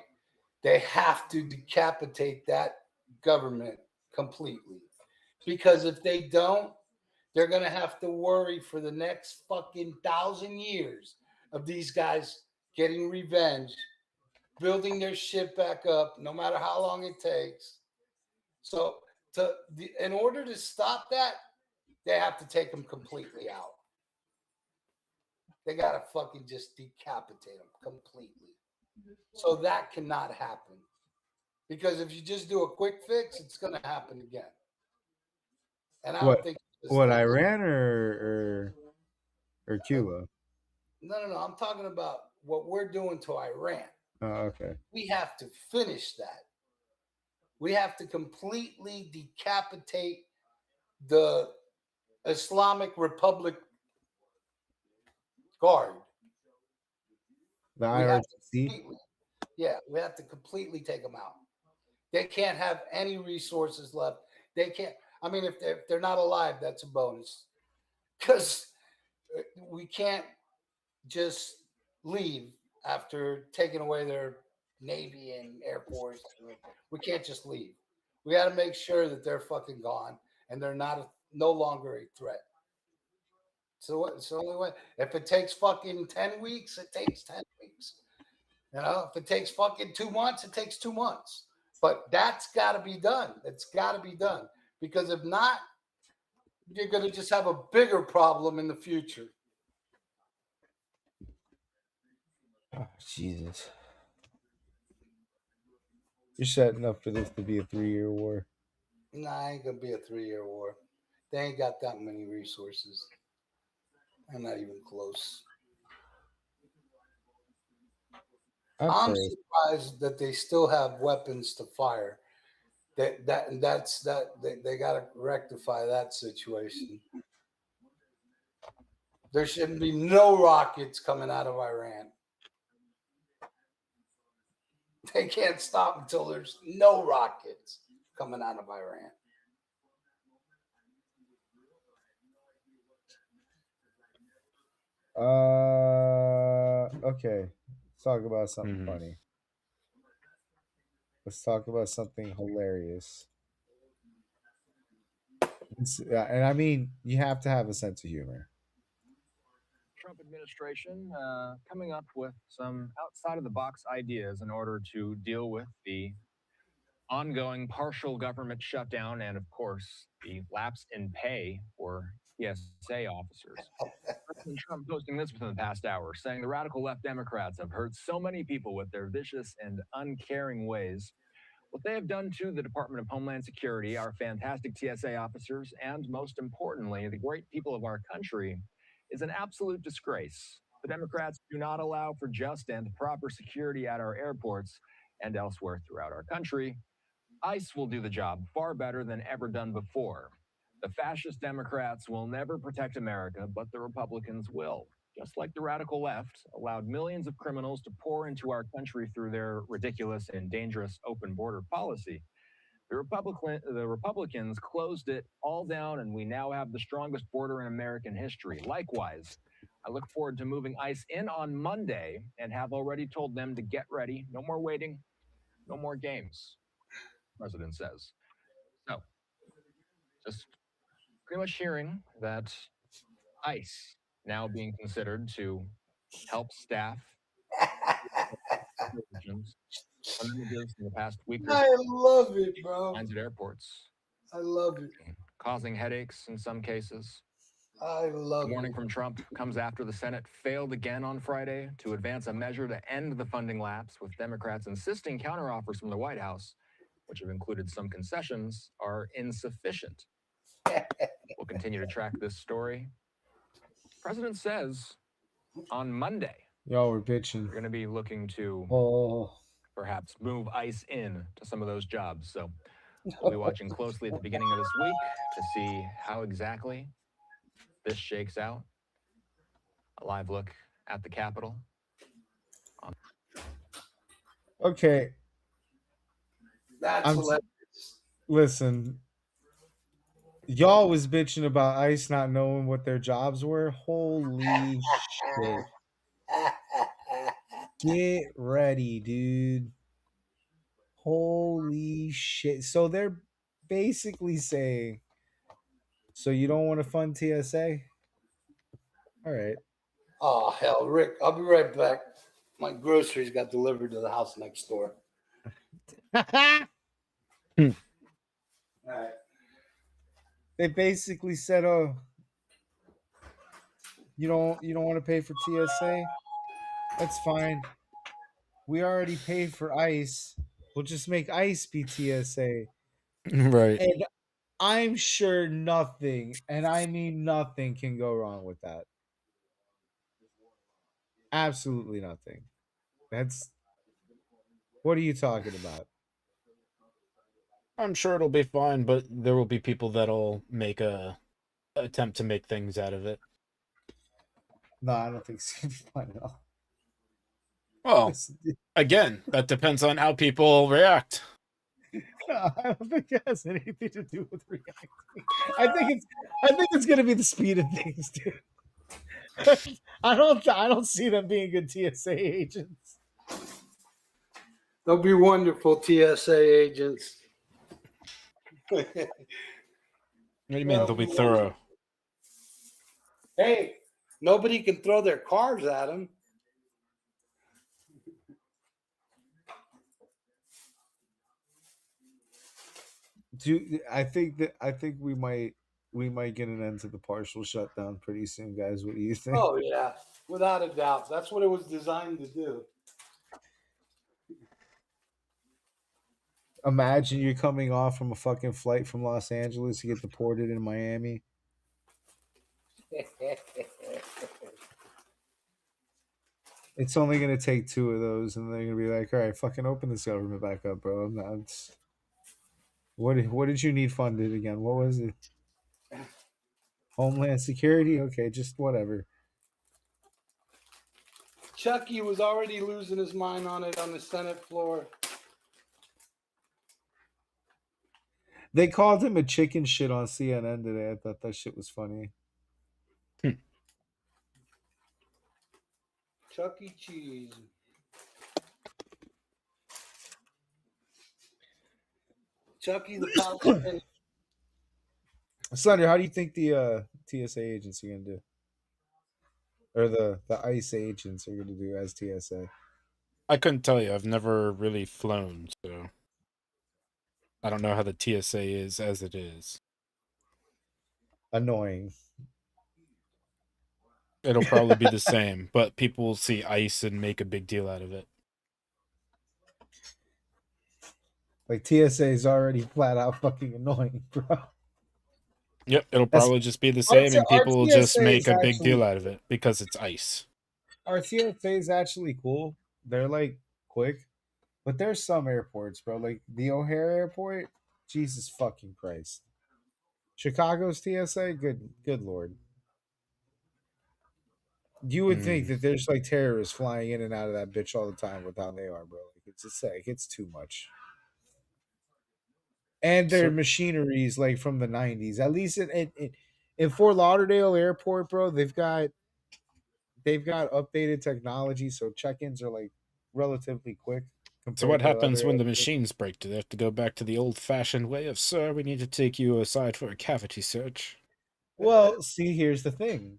they have to decapitate that government completely. Because if they don't, they're going to have to worry for the next fucking 1,000 years of these guys getting revenge, building their shit back up, no matter how long it takes. So, in order to stop that, they have to take them completely out. They got to fucking just decapitate them completely. So that cannot happen. Because if you just do a quick fix, it's going to happen again. And I don't think What Iran or Cuba? No. I'm talking about what we're doing to Iran. Oh, okay. We have to finish that. We have to completely decapitate the Islamic Republic Guard. The IRGC? Yeah, we have to completely take them out. They can't have any resources left. They can't. I mean, if they're not alive, that's a bonus. Because we can't just leave after taking away their Navy and Air Force. We can't just leave. We got to make sure that they're fucking gone and they're no longer a threat. So it's the only way. If it takes fucking 10 weeks, it takes 10 weeks. You know, if it takes fucking 2 months, it takes 2 months. But that's got to be done. It's got to be done. Because if not, you're going to just have a bigger problem in the future. Oh, Jesus. You're setting up for this to be a 3-year war. Nah, ain't going to be a 3-year war. They ain't got that many resources. I'm not even close. I'm surprised that they still have weapons to fire. They got to rectify that situation. There shouldn't be no rockets coming out of Iran. They can't stop until there's no rockets coming out of Iran. Okay. Let's talk about something funny. Let's talk about something hilarious. And I mean, you have to have a sense of humor. Trump administration coming up with some outside of the box ideas in order to deal with the ongoing partial government shutdown and, of course, the lapse in pay for TSA officers. President Trump posting this within the past hour, saying the radical left Democrats have hurt so many people with their vicious and uncaring ways. What they have done to the Department of Homeland Security, our fantastic TSA officers, and most importantly, the great people of our country, is an absolute disgrace. The Democrats do not allow for just and proper security at our airports and elsewhere throughout our country. ICE will do the job far better than ever done before. The fascist Democrats will never protect America, but the Republicans will. Just like the radical left allowed millions of criminals to pour into our country through their ridiculous and dangerous open border policy. The Republicans closed it all down, and we now have the strongest border in American history. Likewise, I look forward to moving ICE in on Monday and have already told them to get ready. No more waiting, no more games, the president says. So, just pretty much hearing that ICE now being considered to help staff in the past week or so. I love it, bro. Lines at airports. I love it. Causing headaches in some cases. I love The warning it. from Trump comes after the Senate failed again on Friday to advance a measure to end the funding lapse, with Democrats insisting counteroffers from the White House, which have included some concessions, are insufficient. We'll continue to track this story. The president says on Monday, Y'all were bitching. we're going to be looking to perhaps move ICE in to some of those jobs. So we'll be watching closely at the beginning of this week to see how exactly this shakes out. A live look at the Capitol. Okay. That's hilarious. Listen. Y'all was bitching about ICE not knowing what their jobs were. Holy shit. Get ready, dude. Holy shit. So they're basically saying, so you don't want to fund TSA? All right. Oh, hell, Rick, I'll be right back. My groceries got delivered to the house next door. All right. They basically said, oh, you don't want to pay for TSA? That's fine. We already paid for ICE. We'll just make ICE be TSA. Right. And I'm sure nothing, and I mean nothing, can go wrong with that. Absolutely nothing. That's, what are you talking about? I'm sure it'll be fine, but there will be people that'll make a attempt to make things out of it. No, I don't think it's gonna be fun at all. Well, again, that depends on how people react. No, I don't think it has anything to do with reacting. I think it's gonna be the speed of things, dude. I don't see them being good TSA agents. They'll be wonderful TSA agents. What do you mean they'll be thorough? Hey, nobody can throw their cars at them. I think we might get an end to the partial shutdown pretty soon, guys. What do you think? Oh yeah, without a doubt. That's what it was designed to do. Imagine you're coming off from a fucking flight from Los Angeles to get deported in Miami. It's only gonna take 2 of those, and they're gonna be like, "All right, fucking open this government back up, bro." What did you need funded again? What was it? Homeland Security? Okay, just whatever. Chucky was already losing his mind on it on the Senate floor. They called him a chicken shit on CNN today. I thought that shit was funny. Chuck E. Cheese. Chucky the Palestinian. Slender, how do you think the TSA agents are gonna do? Or the ICE agents are gonna do as TSA? I couldn't tell you. I've never really flown, so I don't know how the TSA is as it is. Annoying. It'll probably be the same, but people will see ICE and make a big deal out of it. Like TSA is already flat out fucking annoying, bro. Yep, it'll That's- probably just be the our same, T- and our people will just TSA make is a big deal actually- out of it because it's ICE. Our TSA is actually cool. They're like quick, but there's some airports, bro. Like the O'Hare Airport. Jesus fucking Christ. Chicago's TSA. Good lord. You would think that there's like terrorists flying in and out of that bitch all the time with how they are, bro. Like it's just like it's too much. And their machinery is like from the 90s. At least in Fort Lauderdale Airport, bro, they've got updated technology, so check-ins are like relatively quick compared So what to happens other when the airports. machines break? Do they have to go back to the old-fashioned way of, sir, we need to take you aside for a cavity search? Well, see, here's the thing.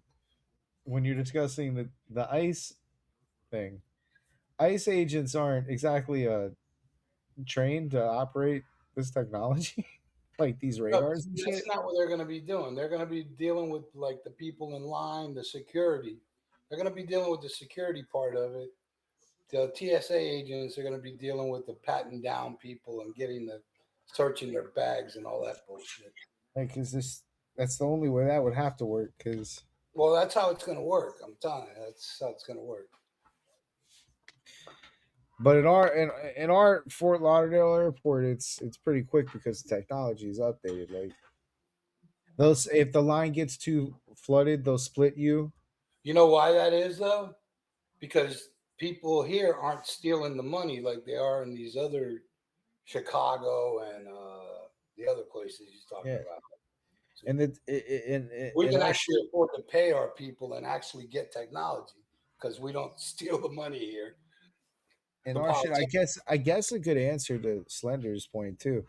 When you're discussing the ICE thing, ICE agents aren't exactly trained to operate this technology, like these radars and That's shit. not what they're going to be doing. They're going to be dealing with like the people in line, the security. They're going to be dealing with the security part of it. The TSA agents are going to be dealing with the patting down people and getting the searching their bags and all that bullshit. Like, is this? That's the only way that would have to work. Because Well, that's how it's going to work. I'm telling you, that's how it's going to work. but in our Fort Lauderdale airport, it's pretty quick because the technology is updated. Like those, if the line gets too flooded, they'll split you. You know why that is though? Because people here aren't stealing the money like they are in these other Chicago and the other places you're talking Yeah. about. And it We can actually afford to pay our people and actually get technology because we don't steal the money here. in The our shit, politics- I guess a good answer to Slender's point too.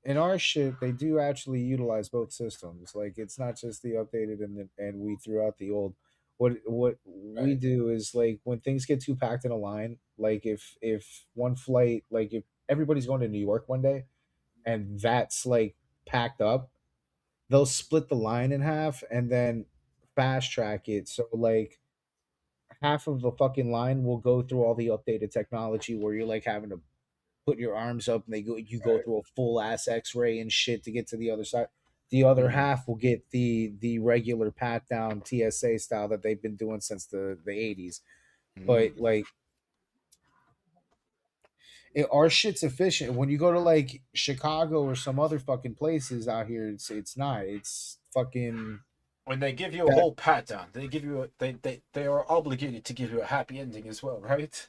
In our shit, they do actually utilize both systems. Like it's not just the updated and we threw out the old. What we do is like when things get too packed in a line, like if one flight, like if everybody's going to New York one day and that's like packed up, they'll split the line in half and then fast track it. So like half of the fucking line will go through all the updated technology where you're like having to put your arms up and you go through a full ass x-ray and shit to get to the other side. The other half will get the regular pat down TSA style that they've been doing since the 80s. But like our shit's efficient. When you go to like Chicago or some other fucking places out here, it's not. It's fucking When they give you a whole pat down, they give you they are obligated to give you a happy ending as well, right?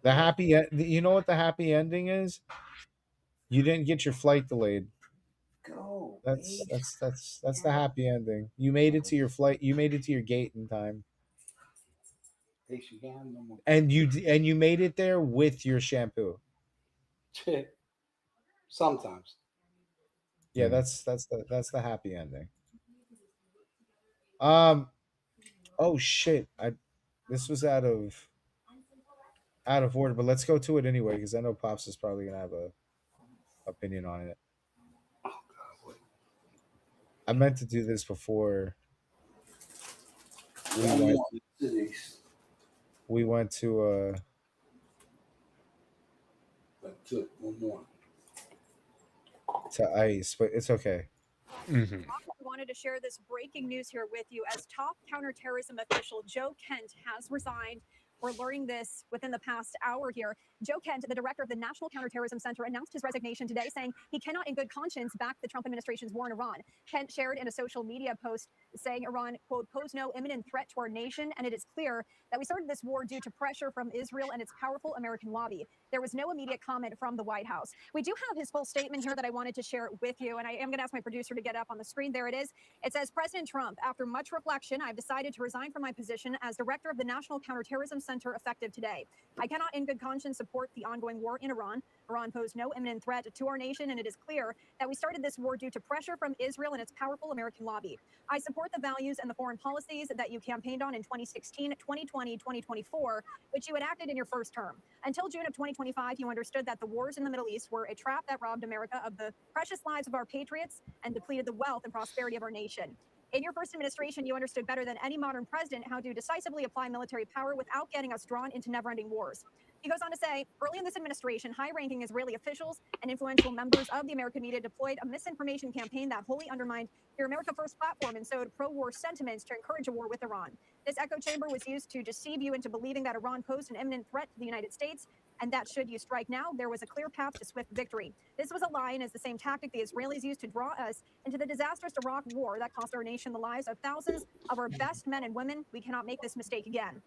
the happy. You know what the happy ending is? You didn't get your flight delayed. Go. That's the happy ending. You made it to your flight. You made it to your gate in time, and you made it there with your shampoo. Sometimes. Yeah, that's the happy ending. Oh shit! This was out of order, but let's go to it anyway because I know Pops is probably gonna have a opinion on it. I meant to do this before we went to ICE, but it's okay. Wanted to share this breaking news here with you as top counterterrorism official Joe Kent has resigned We're learning this within the past hour here. Joe Kent, the director of the National Counterterrorism Center, announced his resignation today, saying he cannot in good conscience back the Trump administration's war in Iran. Kent shared in a social media post saying Iran, quote, pose no imminent threat to our nation, and it is clear that we started this war due to pressure from Israel and its powerful American lobby. There was no immediate comment from the White House. We do have his full statement here that I wanted to share with you, and I am going to ask my producer to get up on the screen. There it is. It says, President Trump, after much reflection, I've decided to resign from my position as director of the National Counterterrorism Center effective today. I cannot in good conscience support the ongoing war in Iran. Iran posed no imminent threat to our nation, and it is clear that we started this war due to pressure from Israel and its powerful American lobby. I support the values and the foreign policies that you campaigned on in 2016, 2020, 2024, which you enacted in your first term. Until June of 2025, you understood that the wars in the Middle East were a trap that robbed America of the precious lives of our patriots and depleted the wealth and prosperity of our nation. In your first administration, you understood better than any modern president how to decisively apply military power without getting us drawn into never-ending wars. He goes on to say, early in this administration, high-ranking Israeli officials and influential members of the American media deployed a misinformation campaign that wholly undermined your America First platform and sowed pro-war sentiments to encourage a war with Iran. This echo chamber was used to deceive you into believing that Iran posed an imminent threat to the United States, and that should you strike now, there was a clear path to swift victory. This was a lie and is the same tactic the Israelis used to draw us into the disastrous Iraq war that cost our nation the lives of thousands of our best men and women. We cannot make this mistake again.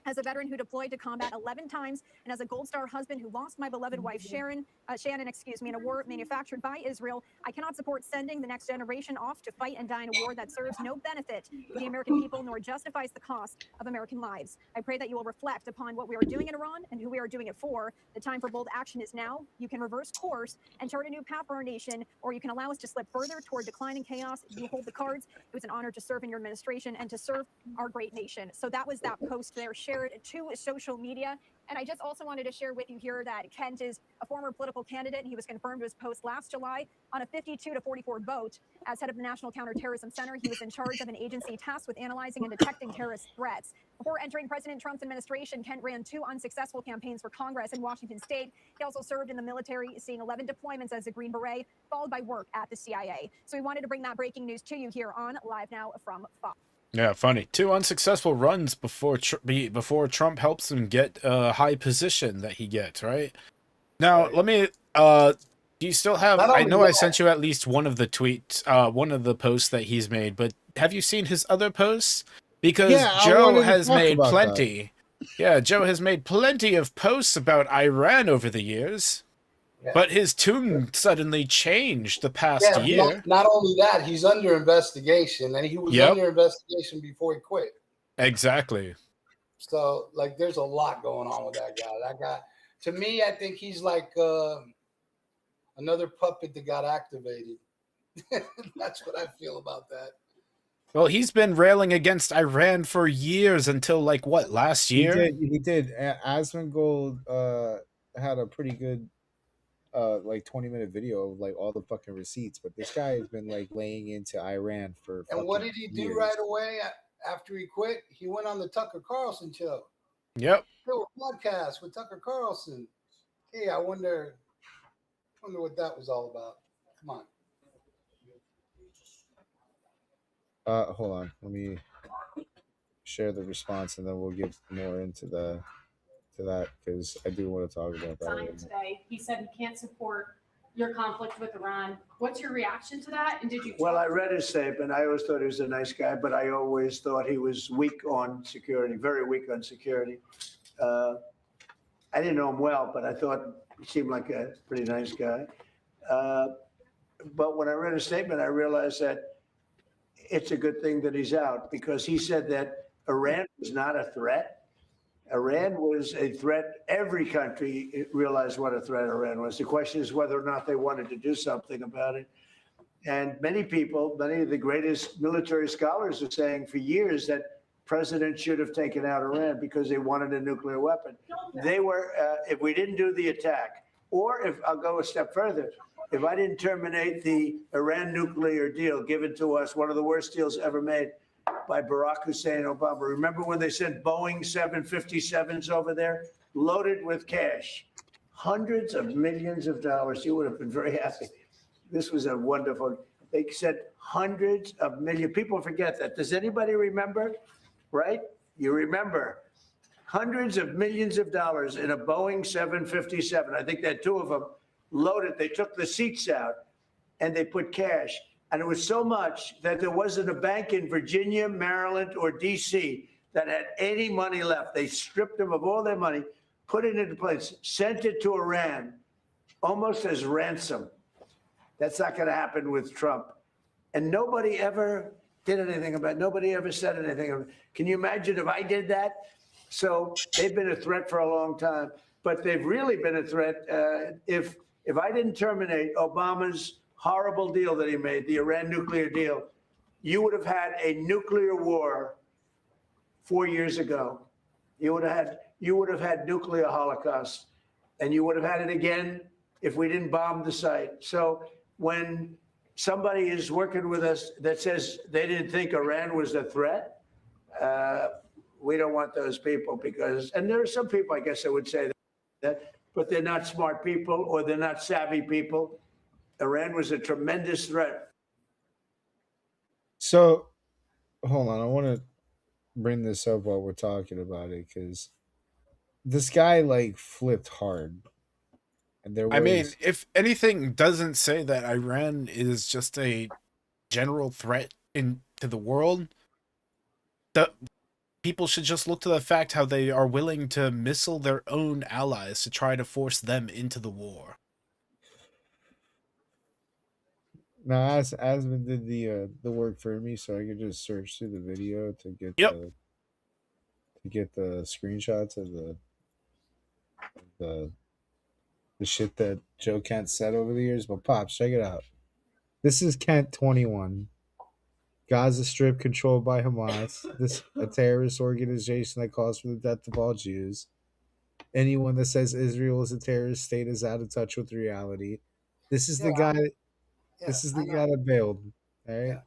As a veteran who deployed to combat 11 times, and as a Gold Star husband who lost my beloved wife Shannon, in a war manufactured by Israel, I cannot support sending the next generation off to fight and die in a war that serves no benefit to the American people nor justifies the cost of American lives. I pray that you will reflect upon what we are doing in Iran and who we are doing it for. The time for bold action is now. You can reverse course and chart a new path for our nation, or you can allow us to slip further toward decline and chaos. You hold the cards. It was an honor to serve in your administration and to serve our great nation. So that was that post there shared to social media. And I just also wanted to share with you here that Kent is a former political candidate, and he was confirmed to his post last July on a 52-44 vote. As head of the National Counterterrorism Center, he was in charge of an agency tasked with analyzing and detecting terrorist threats. Before entering President Trump's administration, Kent ran 2 unsuccessful campaigns for Congress in Washington state. He also served in the military, seeing 11 deployments as a Green Beret, followed by work at the CIA. So we wanted to bring that breaking news to you here on Live Now from Fox. Yeah, funny. 2 unsuccessful runs before Trump helps him get a high position that he gets, right? Now, let me, do you still have, I know I sent you at least one of the tweets, one of the posts that he's made, but have you seen his other posts? Because Joe has made plenty. Yeah, Joe has made plenty of posts about Iran over the years. But his tune suddenly changed the past year. Not only that, he's under investigation, and he was under investigation before he quit. Exactly. So, like, there's a lot going on with that guy. That guy, to me, I think he's like another puppet that got activated. That's what I feel about that. Well, he's been railing against Iran for years until, like, what, last year? He did. Asmongold had a pretty good like 20-minute video of like all the fucking receipts, but this guy has been like laying into Iran for and what did he do years. right away after he quit? He went on the Tucker Carlson show. Yep. There were podcasts with Tucker Carlson. Hey, I wonder what that was all about. Come on. Hold on, let me share the response and then we'll get more into that because I do want to talk about that. Today, he said he can't support your conflict with Iran. What's your reaction to that? And did you? Well, I read his statement. I always thought he was a nice guy, but I always thought he was weak on security, very weak on security. I didn't know him well, but I thought he seemed like a pretty nice guy. But when I read his statement, I realized that it's a good thing that he's out because he said that Iran was not a threat. Iran was a threat. Every country realized what a threat Iran was. The question is whether or not they wanted to do something about it. And many people, many of the greatest military scholars are saying for years that president should have taken out Iran because they wanted a nuclear weapon. They were, if we didn't do the attack, or if I'll go a step further, if I didn't terminate the Iran nuclear deal given to us, one of the worst deals ever made by Barack Hussein Obama. Remember when they sent Boeing 757s over there, loaded with cash, hundreds of millions of dollars? You would have been very happy. This was a wonderful, they said hundreds of millions. People forget that. Does anybody remember? Right? You remember hundreds of millions of dollars in a Boeing 757. I think they had two of them loaded. They took the seats out and they put cash. And it was so much that there wasn't a bank in Virginia, Maryland, or D.C. that had any money left. They stripped them of all their money, put it into place, sent it to Iran almost as ransom. That's not going to happen with Trump. And nobody ever did anything about it. Nobody ever said anything. Can you imagine if I did that? So they've been a threat for a long time, but they've really been a threat. If I didn't terminate Obama's horrible deal that he made, the Iran nuclear deal, you would have had a nuclear war 4 years ago. You would have had nuclear holocaust, and you would have had it again if we didn't bomb the site. So when somebody is working with us that says they didn't think Iran was a threat, we don't want those people because, and there are some people, I guess I would say that, but they're not smart people or they're not savvy people. Iran was a tremendous threat. So, hold on. I want to bring this up while we're talking about it because this guy like flipped hard. And there was, I mean, if anything doesn't say that Iran is just a general threat to the world, the people should just look to the fact how they are willing to missile their own allies to try to force them into the war. now Asman did the work for me, so I could just search through the video to get the screenshots of the shit that Joe Kent said over the years. But Pops, check it out. This is Kent 21. Gaza Strip controlled by Hamas. This a terrorist organization that calls for the death of all Jews. Anyone that says Israel is a terrorist state is out of touch with reality. This is the guy. This is the guy that bailed. All right.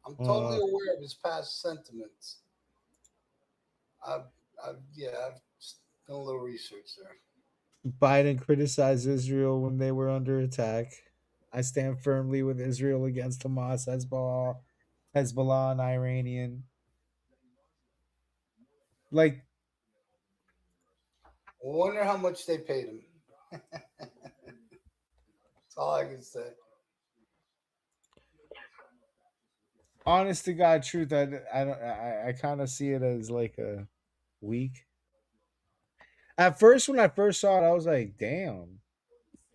I'm totally aware of his past sentiments. I've done a little research there. Biden criticized Israel when they were under attack. I stand firmly with Israel against Hamas, Hezbollah, and Iranian. Like, I wonder how much they paid him. That's all I can say. honest to God, truth, I kind of see it as like a weak. At first, when I first saw it, I was like, "Damn,"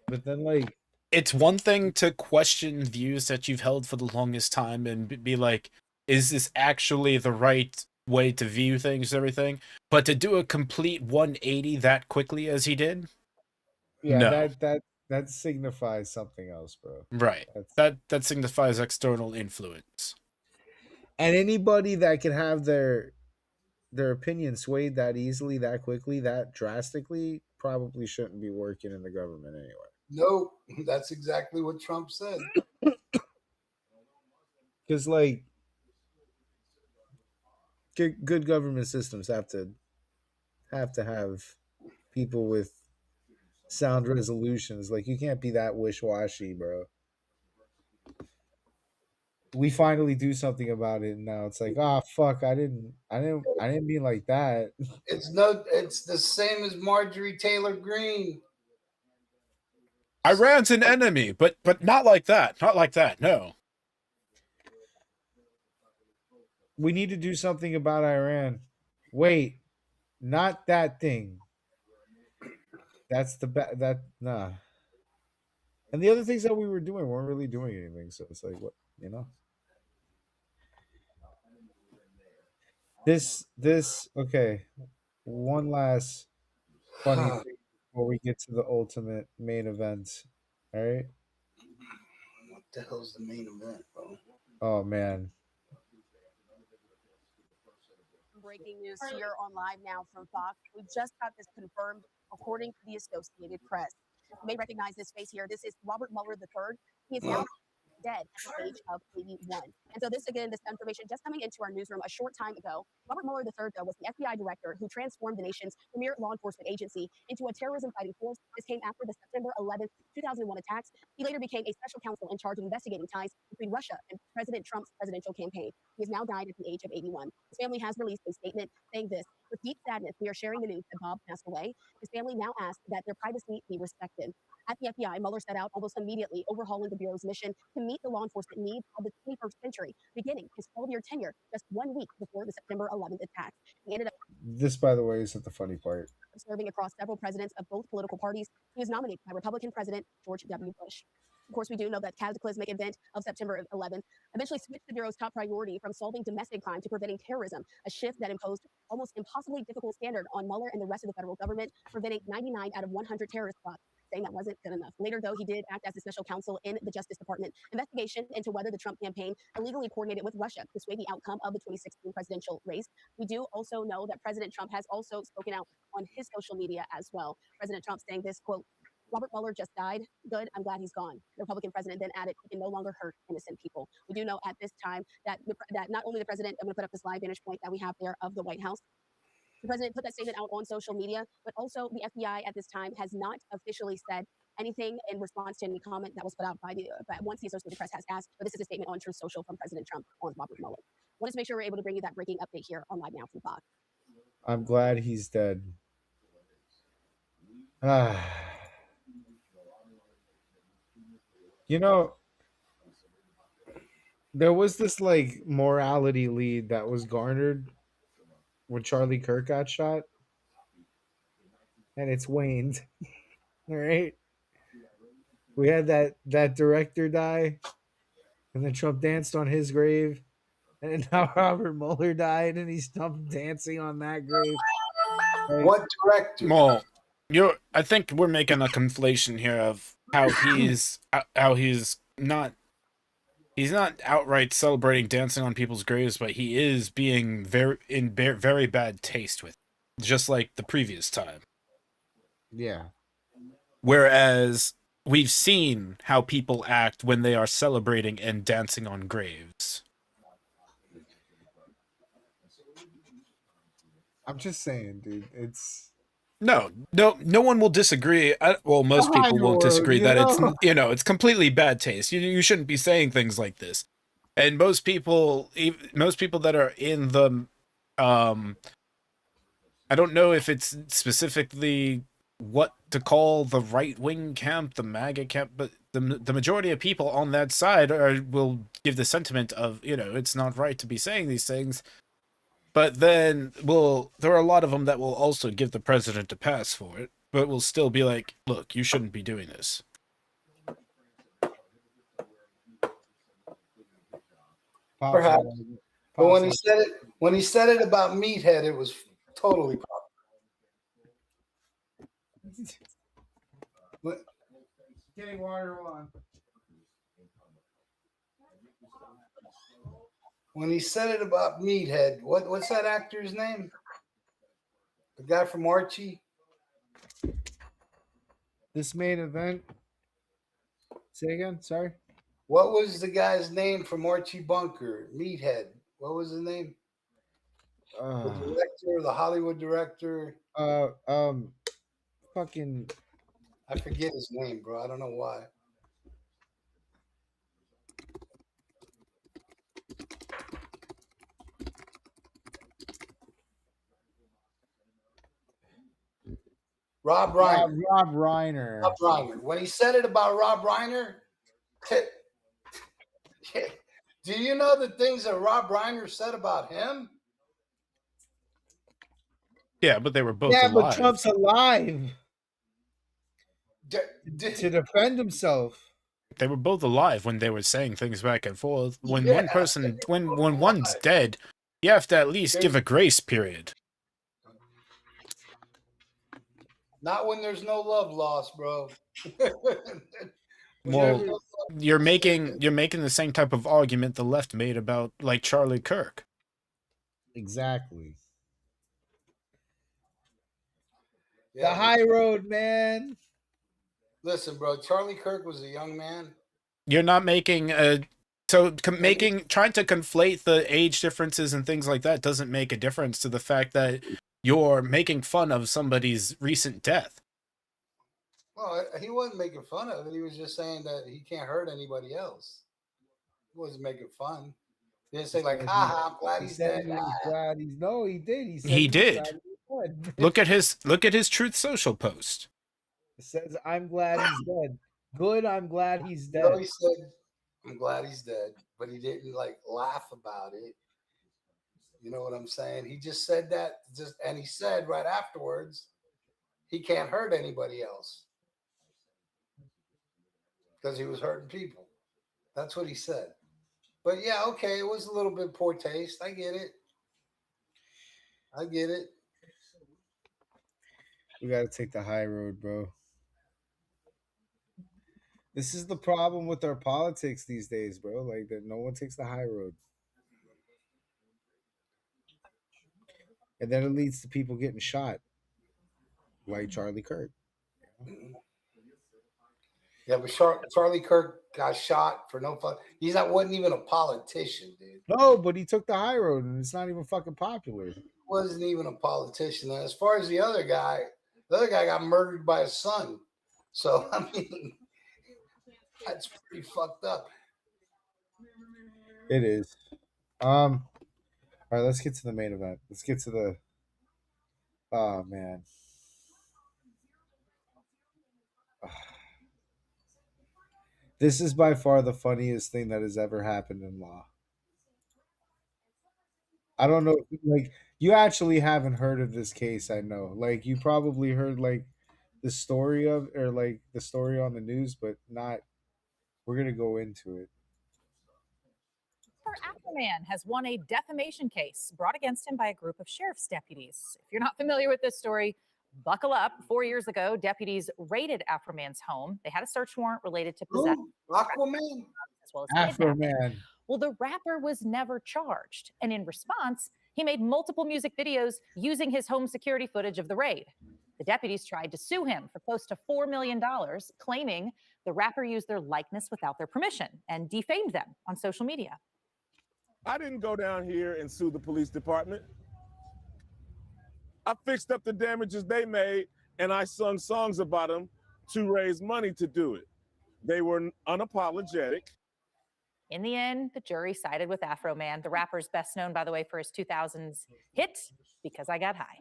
but then like it's one thing to question views that you've held for the longest time and be like, is this actually the right way to view things and everything? But to do a complete 180 that quickly as he did? yeah, No. that signifies something else, bro. Right. That signifies external influence. And anybody that can have their opinion swayed that easily, that quickly, that drastically, probably shouldn't be working in the government anyway. No, that's exactly what Trump said. Because like good government systems have to have people with sound resolutions. Like you can't be that wish-washy, bro. We finally do something about it, and now it's like, ah, fuck, I didn't mean like that. It's the same as Marjorie Taylor Greene. Iran's an enemy, but not like that. Not like that. No. We need to do something about Iran. Wait, not that thing. That's that nah. And the other things that we were doing weren't really doing anything. So it's like, what, you know? This okay. One last funny thing before we get to the ultimate main event. All right. What the hell's the main event, bro? Oh man. Breaking news here on Live Now from Fox. We just got this confirmed according to the Associated Press. You may recognize this face here. This is Robert Mueller III. He is now dead at the age of 81. And so this information just coming into our newsroom a short time ago. Robert Mueller III, though, was the FBI director who transformed the nation's premier law enforcement agency into a terrorism fighting force. This came after the September 11th, 2001 attacks. He later became a special counsel in charge of investigating ties between Russia and President Trump's presidential campaign. He has now died at the age of 81. His family has released a statement saying this: With deep sadness, we are sharing the news that Bob passed away. His family now asks that their privacy be respected. At the FBI, Mueller set out almost immediately, overhauling the Bureau's mission to meet the law enforcement needs of the 21st century, beginning his 12-year tenure just 1 week before the September 11th attacks. He ended up This, by the way, isn't the funny part. serving across several presidents of both political parties. He was nominated by Republican President George W. Bush. Of course, we do know that cataclysmic event of September 11th eventually switched the Bureau's top priority from solving domestic crime to preventing terrorism, a shift that imposed almost impossibly difficult standard on Mueller and the rest of the federal government, preventing 99 out of 100 terrorist plots. Saying that wasn't good enough. Later, though, he did act as the special counsel in the Justice Department investigation into whether the Trump campaign illegally coordinated with Russia to sway the outcome of the 2016 presidential race. We do also know that President Trump has also spoken out on his social media as well. President Trump saying this, quote, Robert Mueller just died. Good, I'm glad he's gone. The Republican president then added, he can no longer hurt innocent people. We do know at this time that, that not only the president, I'm going to put up this live vantage point that we have there of the White House. The president put that statement out on social media, but also the FBI at this time has not officially said anything in response to any comment that was put out by but once the Associated Press has asked. But this is a statement on Truth Social from President Trump on Robert Mueller. Wanted to make sure we're able to bring you that breaking update here on Live Now from Fox. I'm glad he's dead. You know, there was this like morality lead that was garnered when Charlie Kirk got shot, and it's waned. All right, we had that director die, and then Trump danced on his grave, and now Robert Mueller died, and he's dancing on that grave. Like, What director? Well, I think we're making a conflation here of how he's not outright celebrating dancing on people's graves, but he is being very bad taste with it, just like the previous time. Yeah. Whereas we've seen how people act when they are celebrating and dancing on graves. I'm just saying, dude. It's no one will disagree. Well, most people won't disagree that it's completely bad taste. You shouldn't be saying things like this. And most people that are in the I don't know if it's specifically what to call the right-wing camp, the MAGA camp, but the majority of people on that side will give the sentiment of, it's not right to be saying these things. But then, there are a lot of them that will also give the president a pass for it, but will still be like, look, you shouldn't be doing this. Perhaps. But when he said it about Meathead, it was totally proper. Getting water on. When he said it about Meathead, what's that actor's name? The guy from Archie? This main event. Say again, sorry. What was the guy's name from Archie Bunker? Meathead. What was his name? The director, the Hollywood director. Fucking. I forget his name, bro. I don't know why. Rob Reiner. Rob Reiner. Rob Reiner. When he said it about Rob Reiner, do you know the things that Rob Reiner said about him? Yeah, but they were both alive. Yeah, but Trump's alive. To defend himself. They were both alive when they were saying things back and forth. When when one's dead, you have to at least give a grace period. Not when there's no love lost, bro. Well, you're making the same type of argument the left made about like Charlie Kirk. Exactly. Yeah, the high road, man. Listen, bro, Charlie Kirk was a young man. You're not making trying to conflate the age differences and things like that doesn't make a difference to the fact that you're making fun of somebody's recent death. Well, he wasn't making fun of it. He was just saying that he can't hurt anybody else. He wasn't making fun. didn't say like, haha, I'm glad he's dead. He was glad he's he did. He said He was did. glad he was dead. Look at his Truth Social post. It says, I'm glad he's dead. Good, I'm glad he's dead. No, he said, I'm glad he's dead, but he didn't like laugh about it. You know what I'm saying? He just said that, and he said right afterwards, he can't hurt anybody else because he was hurting people. That's what he said. But yeah, okay, it was a little bit poor taste. I get it. We got to take the high road, bro. This is the problem with our politics these days, bro. Like that, no one takes the high road, and then it leads to people getting shot, like Charlie Kirk. Yeah, but Charlie Kirk got shot for no fun. Wasn't even a politician, dude. No, but he took the high road, and it's not even fucking popular. He wasn't even a politician. And as far as the other guy got murdered by his son. So I mean, that's pretty fucked up. It is. All right, let's get to the main event. Let's get to the. Oh man. This is by far the funniest thing that has ever happened in law. I don't know, like you actually haven't heard of this case. I know, like you probably heard like the story of or like the story on the news, but not. We're gonna go into it. Afroman has won a defamation case brought against him by a group of sheriff's deputies. If you're not familiar with this story, buckle up. 4 years ago, deputies raided Afroman's home. They had a search warrant related to possession. Aquaman, as well as kidnapping. Afroman. Well, the rapper was never charged, and in response, he made multiple music videos using his home security footage of the raid. The deputies tried to sue him for close to $4 million, claiming the rapper used their likeness without their permission and defamed them on social media. I didn't go down here and sue the police department. I fixed up the damages they made, and I sung songs about them to raise money to do it. They were unapologetic. In the end, the jury sided with Afroman. The rapper's best known, by the way, for his 2000s hit, Because I Got High.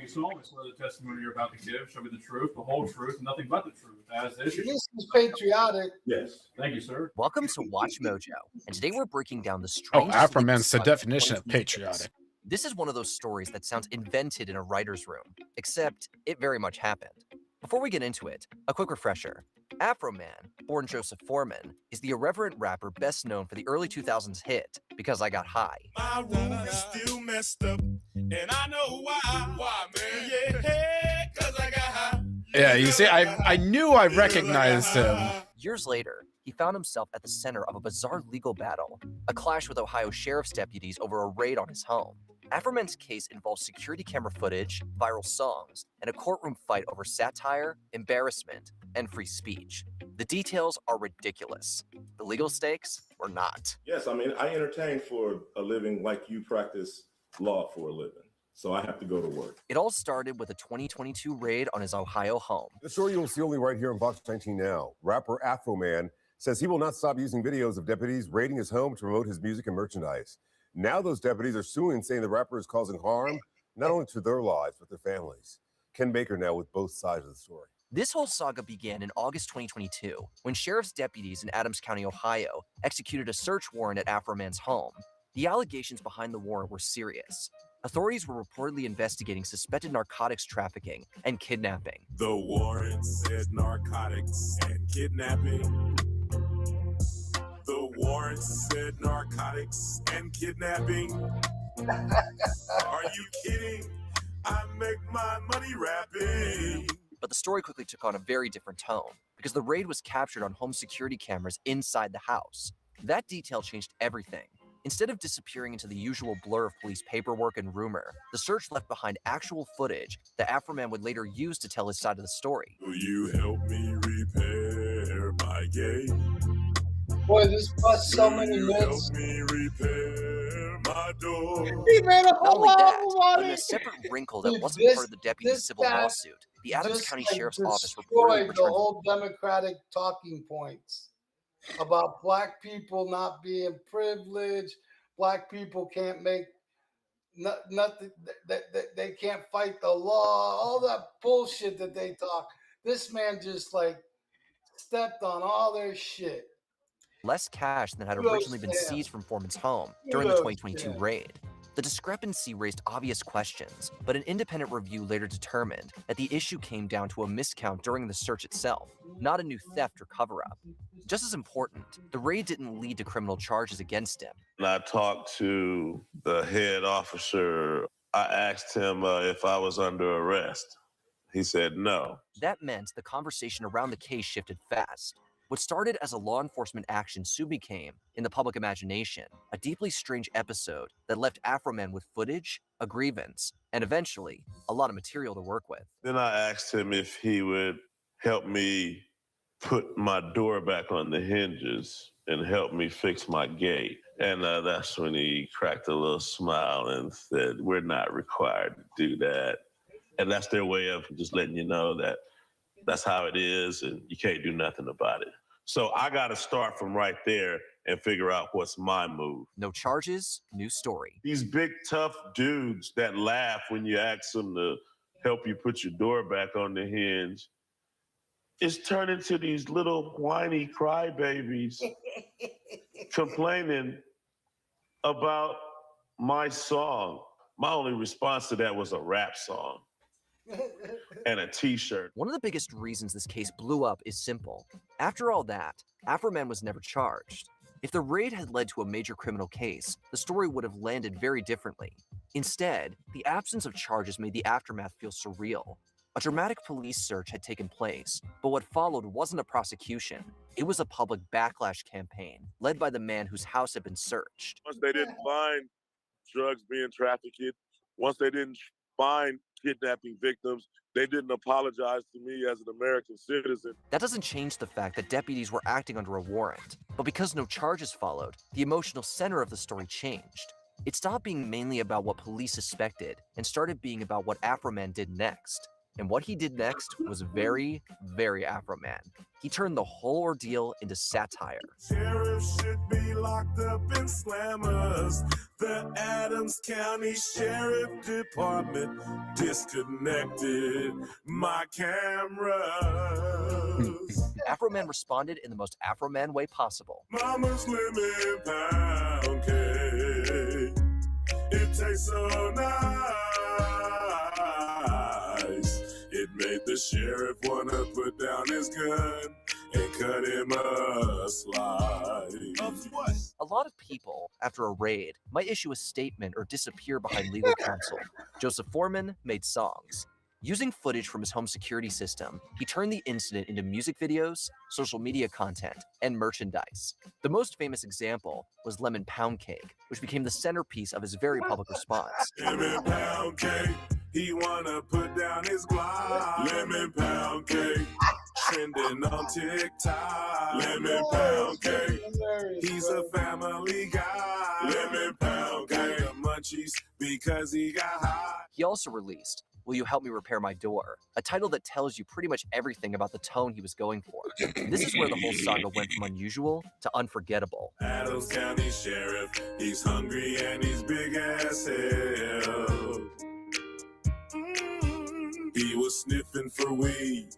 So always let the testimony you're about to give show me the truth, the whole truth, and nothing but the truth as is. This is patriotic. Yes. Thank you, sir. Welcome to Watch Mojo, and today we're breaking down the Oh, strangest. Afroman's the definition of patriotic. This is one of those stories that sounds invented in a writer's room, except it very much happened. Before we get into it, a quick refresher. Afroman, born Joseph Foreman, is the irreverent rapper best known for the early 2000s hit, Because I Got High. My room is still messed up, and I know why. Why, man? Yeah, 'cause I got high. Yeah, you see, I knew I recognized him. Years later, he found himself at the center of a bizarre legal battle, a clash with Ohio sheriff's deputies over a raid on his home. Afroman's case involves security camera footage, viral songs, and a courtroom fight over satire, embarrassment, and free speech. The details are ridiculous. The legal stakes were not. Yes, I mean, I entertain for a living like you practice law for a living. So I have to go to work. It all started with a 2022 raid on his Ohio home. The story you'll see only right here on Fox 19 now. Rapper Afroman says he will not stop using videos of deputies raiding his home to promote his music and merchandise. Now those deputies are suing, saying the rapper is causing harm, not only to their lives, but their families. Ken Baker now with both sides of the story. This whole saga began in August 2022, when sheriff's deputies in Adams County, Ohio, executed a search warrant at Afroman's home. The allegations behind the warrant were serious. Authorities were reportedly investigating suspected narcotics trafficking and kidnapping. The warrant said narcotics and kidnapping. The warrant said narcotics and kidnapping. Are you kidding? I make my money rapping. But the story quickly took on a very different tone, because the raid was captured on home security cameras inside the house. That detail changed everything. Instead of disappearing into the usual blur of police paperwork and rumor, the search left behind actual footage that Afroman would later use to tell his side of the story. Will you help me repair my game? Boy, this busts so many myths. Help me repair my door. He made a Not whole only that, album on but in a it. separate wrinkle that Dude, wasn't this- part of the deputy's this civil guy lawsuit, the Adams just, County like, Sheriff's Office destroyed reportedly the returned whole Democratic talking points. about black people not being privileged. Black people can't make nothing. That they can't fight the law. All that bullshit that they talk. This man just like stepped on all their shit. Less cash than had Kudos originally been to him. seized from Foreman's home during the Kudos to 2022 him. raid. The discrepancy raised obvious questions, but an independent review later determined that the issue came down to a miscount during the search itself, not a new theft or cover-up. Just as important, the raid didn't lead to criminal charges against him. When I talked to the head officer, I asked him if I was under arrest. He said no. That meant the conversation around the case shifted fast. What started as a law enforcement action soon became, in the public imagination, a deeply strange episode that left Afroman with footage, a grievance, and eventually, a lot of material to work with. Then I asked him if he would help me put my door back on the hinges and help me fix my gate. And that's when he cracked a little smile and said, "We're not required to do that." And that's their way of just letting you know that that's how it is and you can't do nothing about it. So I got to start from right there and figure out what's my move. No charges, new story. These big, tough dudes that laugh when you ask them to help you put your door back on the hinge, it's turned into these little whiny crybabies complaining about my song. My only response to that was a rap song and a t-shirt. One of the biggest reasons this case blew up is simple. After all that, Afroman was never charged. If the raid had led to a major criminal case, the story would have landed very differently. Instead, the absence of charges made the aftermath feel surreal. A dramatic police search had taken place, but what followed wasn't a prosecution. It was a public backlash campaign, led by the man whose house had been searched. Once they didn't find drugs being trafficked, once they didn't find kidnapping victims, they didn't apologize to me as an American citizen. That doesn't change the fact that deputies were acting under a warrant, but because no charges followed, the emotional center of the story changed. It stopped being mainly about what police suspected and started being about what Afroman did next. And what he did next was very, very Afroman. He turned the whole ordeal into satire. Sheriff should be locked up in slammers. The Adams County Sheriff Department disconnected my cameras. Afroman responded in the most Afroman way possible. Mama's lemon pound cake. It tastes so nice. It made the sheriff wanna put down his gun and cut him a slice. Of what? A lot of people, after a raid, might issue a statement or disappear behind legal counsel. Joseph Foreman made songs. Using footage from his home security system, he turned the incident into music videos, social media content, and merchandise. The most famous example was Lemon Pound Cake, which became the centerpiece of his very public response. Lemon pound cake, he wanna put down his glock. Lemon pound cake, trending on TikTok. Lemon pound cake, he's a family guy. Lemon pound cake, the munchies because he got high. He also released Will You Help Me Repair My Door, a title that tells you pretty much everything about the tone he was going for. This is where the whole saga went from unusual to unforgettable. Adams County Sheriff, he's hungry and he's big as hell. He was sniffing for weed,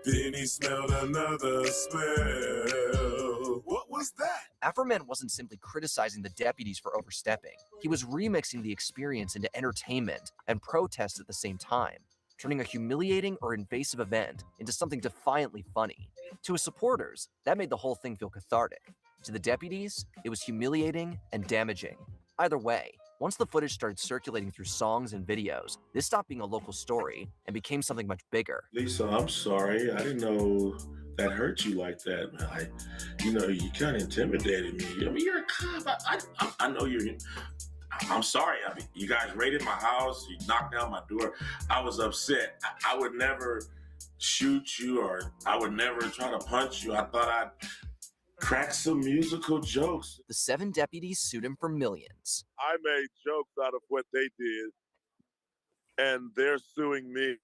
then he smelled another smell. What was that? Afroman wasn't simply criticizing the deputies for overstepping. He was remixing the experience into entertainment and protest at the same time, turning a humiliating or invasive event into something defiantly funny. To his supporters, that made the whole thing feel cathartic. To the deputies, it was humiliating and damaging. Either way, once the footage started circulating through songs and videos, this stopped being a local story and became something much bigger. Lisa, I'm sorry. I didn't know that hurt you like that. You kind of intimidated me. I mean, you're a cop. I know you're. I'm sorry. I mean, you guys raided my house. You knocked down my door. I was upset. I would never shoot you, or I would never try to punch you. I thought I'd crack some musical jokes. The 7 deputies sued him for millions. I made jokes out of what they did, and they're suing me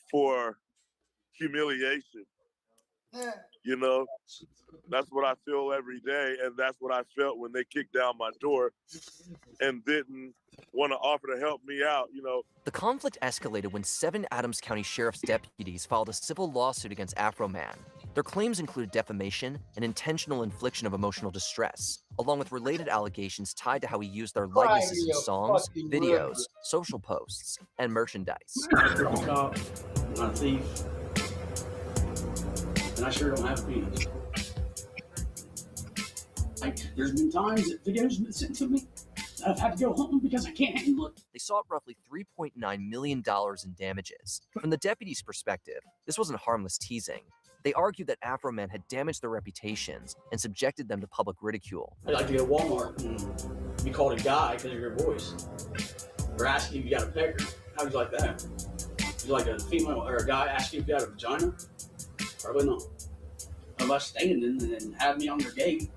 for humiliation. You know, that's what I feel every day, and that's what I felt when they kicked down my door and didn't want to offer to help me out, you know. The conflict escalated when 7 Adams County Sheriff's deputies filed a civil lawsuit against Afro Man. Their claims included defamation and intentional infliction of emotional distress, along with related allegations tied to how he used their likenesses in songs, videos, social posts, and merchandise. I'm a cop, I'm not a thief, and I sure don't have penis. Like, there's been times that videos have been sent to me that I've had to go home because I can't handle it. They sought roughly $3.9 million in damages. From the deputies' perspective, this wasn't harmless teasing. They argued that Afro Men had damaged their reputations and subjected them to public ridicule. I'd like to go to Walmart and be called a guy because of your voice. Or asking if you got a pecker. How would you like that? Would you like a female or a guy asking if you got a vagina? Probably not. Unless standing and have me on their gate.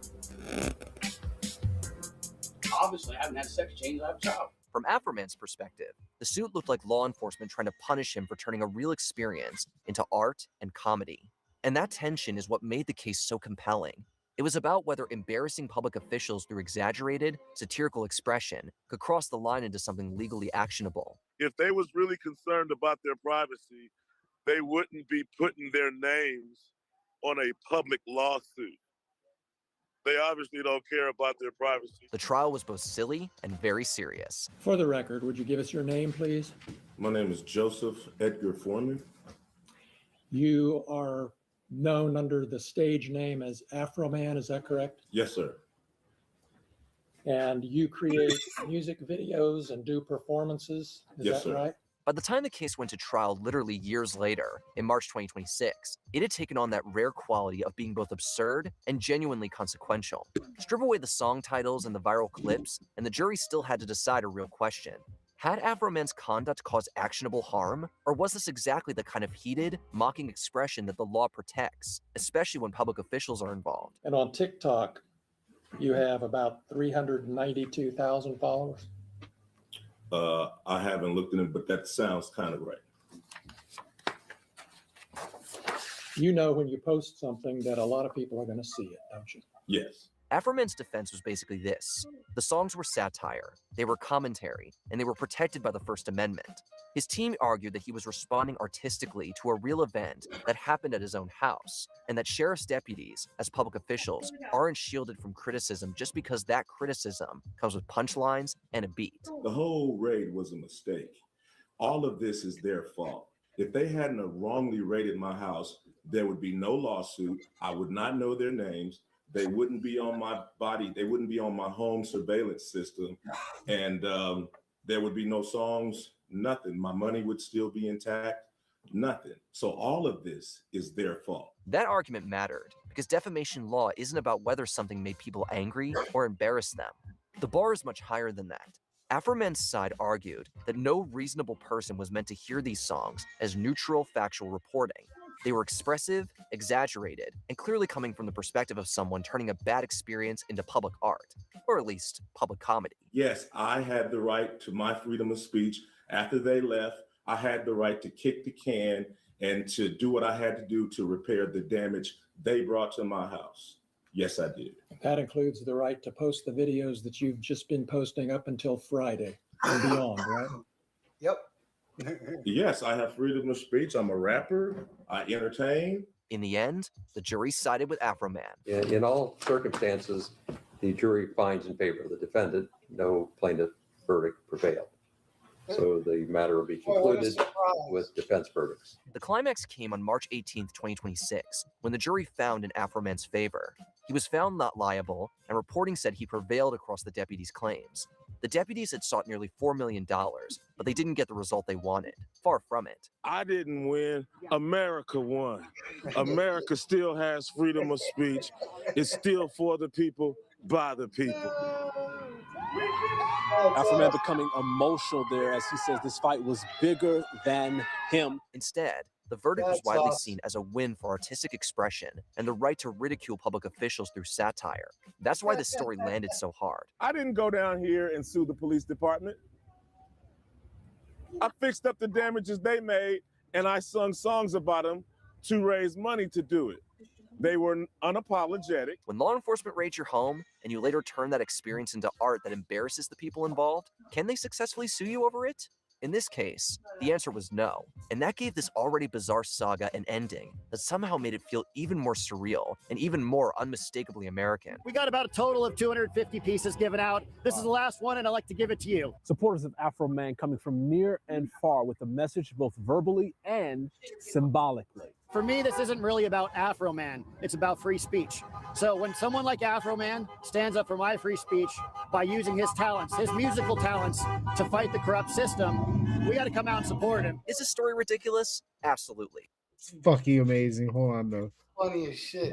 Obviously, I haven't had sex change, I have a child. From Afro Man's perspective, the suit looked like law enforcement trying to punish him for turning a real experience into art and comedy. And that tension is what made the case so compelling. It was about whether embarrassing public officials through exaggerated, satirical expression could cross the line into something legally actionable. If they was really concerned about their privacy, they wouldn't be putting their names on a public lawsuit. They obviously don't care about their privacy. The trial was both silly and very serious. For the record, would you give us your name, please? My name is Joseph Edgar Foreman. You are known under the stage name as Afro Man, is that correct? Yes, sir. And you create music videos and do performances, is Yes, that sir. right? By the time the case went to trial literally years later, in March 2026, it had taken on that rare quality of being both absurd and genuinely consequential. Strip away the song titles and the viral clips, and the jury still had to decide a real question. Had Afro Man's conduct caused actionable harm, or was this exactly the kind of heated, mocking expression that the law protects, especially when public officials are involved? And on TikTok, you have about 392,000 followers. I haven't looked at it, but that sounds kind of right. You know when you post something that a lot of people are going to see it, don't you? Yes. Afro Man's defense was basically this. The songs were satire, they were commentary, and they were protected by the First Amendment. His team argued that he was responding artistically to a real event that happened at his own house, and that sheriff's deputies, as public officials, aren't shielded from criticism just because that criticism comes with punchlines and a beat. The whole raid was a mistake. All of this is their fault. If they hadn't have wrongly raided my house, there would be no lawsuit. I would not know their names. They wouldn't be on my body. They wouldn't be on my home surveillance system. And there would be no songs, nothing. My money would still be intact, nothing. So all of this is their fault. That argument mattered because defamation law isn't about whether something made people angry or embarrassed them. The bar is much higher than that. Afro Man's side argued that no reasonable person was meant to hear these songs as neutral, factual reporting. They were expressive, exaggerated, and clearly coming from the perspective of someone turning a bad experience into public art, or at least public comedy. Yes, I had the right to my freedom of speech. After they left, I had the right to kick the can and to do what I had to do to repair the damage they brought to my house. Yes, I did. That includes the right to post the videos that you've just been posting up until Friday and beyond, right? Yep. Yes, I have freedom of speech. I'm a rapper. I entertain. In the end, the jury sided with Afro Man. In all circumstances, the jury finds in favor of the defendant. No plaintiff verdict prevailed. So the matter will be concluded with defense verdicts. The climax came on March 18th, 2026, when the jury found in Afro Man's favor. He was found not liable, and reporting said he prevailed across the deputies' claims. The deputies had sought nearly $4 million, but they didn't get the result they wanted. Far from it. I didn't win. America won. America still has freedom of speech. It's still for the people, by the people. Afro Man becoming emotional there as he says this fight was bigger than him. Instead, the verdict was widely seen as a win for artistic expression and the right to ridicule public officials through satire. That's why this story landed so hard. I didn't go down here and sue the police department. I fixed up the damages they made, and I sung songs about them to raise money to do it. They were unapologetic. When law enforcement raids your home and you later turn that experience into art that embarrasses the people involved, can they successfully sue you over it? In this case, the answer was no, and that gave this already bizarre saga an ending that somehow made it feel even more surreal and even more unmistakably American. We got about a total of 250 pieces given out. This is the last one, and I'd like to give it to you. Supporters of Afro Man coming from near and far with a message both verbally and symbolically. For me, this isn't really about Afro Man. It's about free speech. So when someone like Afro Man stands up for my free speech by using his talents, his musical talents, to fight the corrupt system, we got to come out and support him. Is this story ridiculous? Absolutely. It's fucking amazing. Hold on, though. Funny as shit.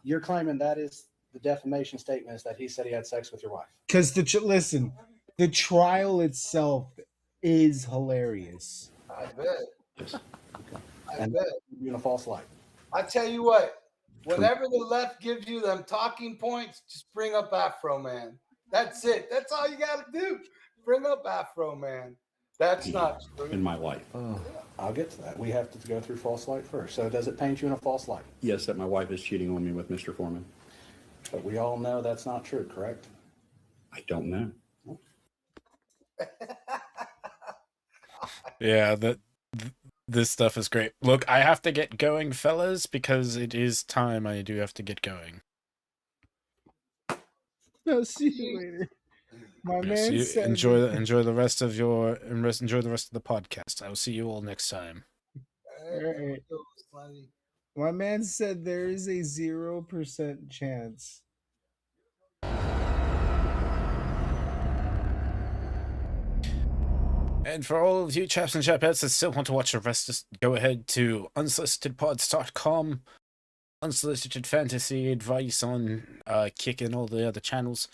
You're claiming that is the defamation statement is that he said he had sex with your wife. Because listen, the trial itself is hilarious. I bet. I bet. You're in a false light. I tell you what, whenever the left gives you them talking points, just bring up Afro Man. That's it. That's all you got to do. Bring up Afro Man. That's not true. In my life. I'll get to that. We have to go through false light first. So does it paint you in a false light? Yes, that my wife is cheating on me with Mr. Foreman. But we all know that's not true, correct? I don't know. Yeah, this stuff is great. Look, I have to get going, fellas, because it is time. I do have to get going. I'll see you later. My Yes, man you said enjoy the rest of the podcast. I will see you all next time. Alright. My man said there is a 0% chance. And for all of you chaps and chapettes that still want to watch the rest, just go ahead to unsolicitedpods.com. Unsolicited fantasy advice on Kick and all the other channels.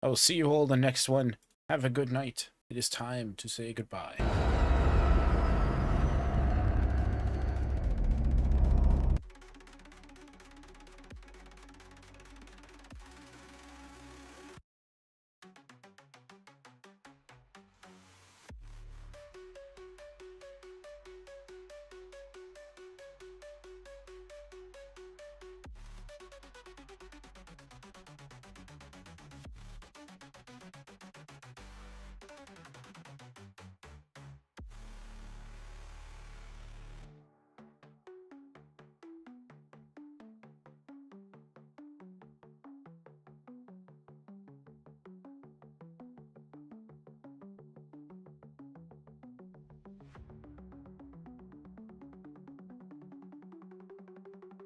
I will see you all the next one. Have a good night. It is time to say goodbye.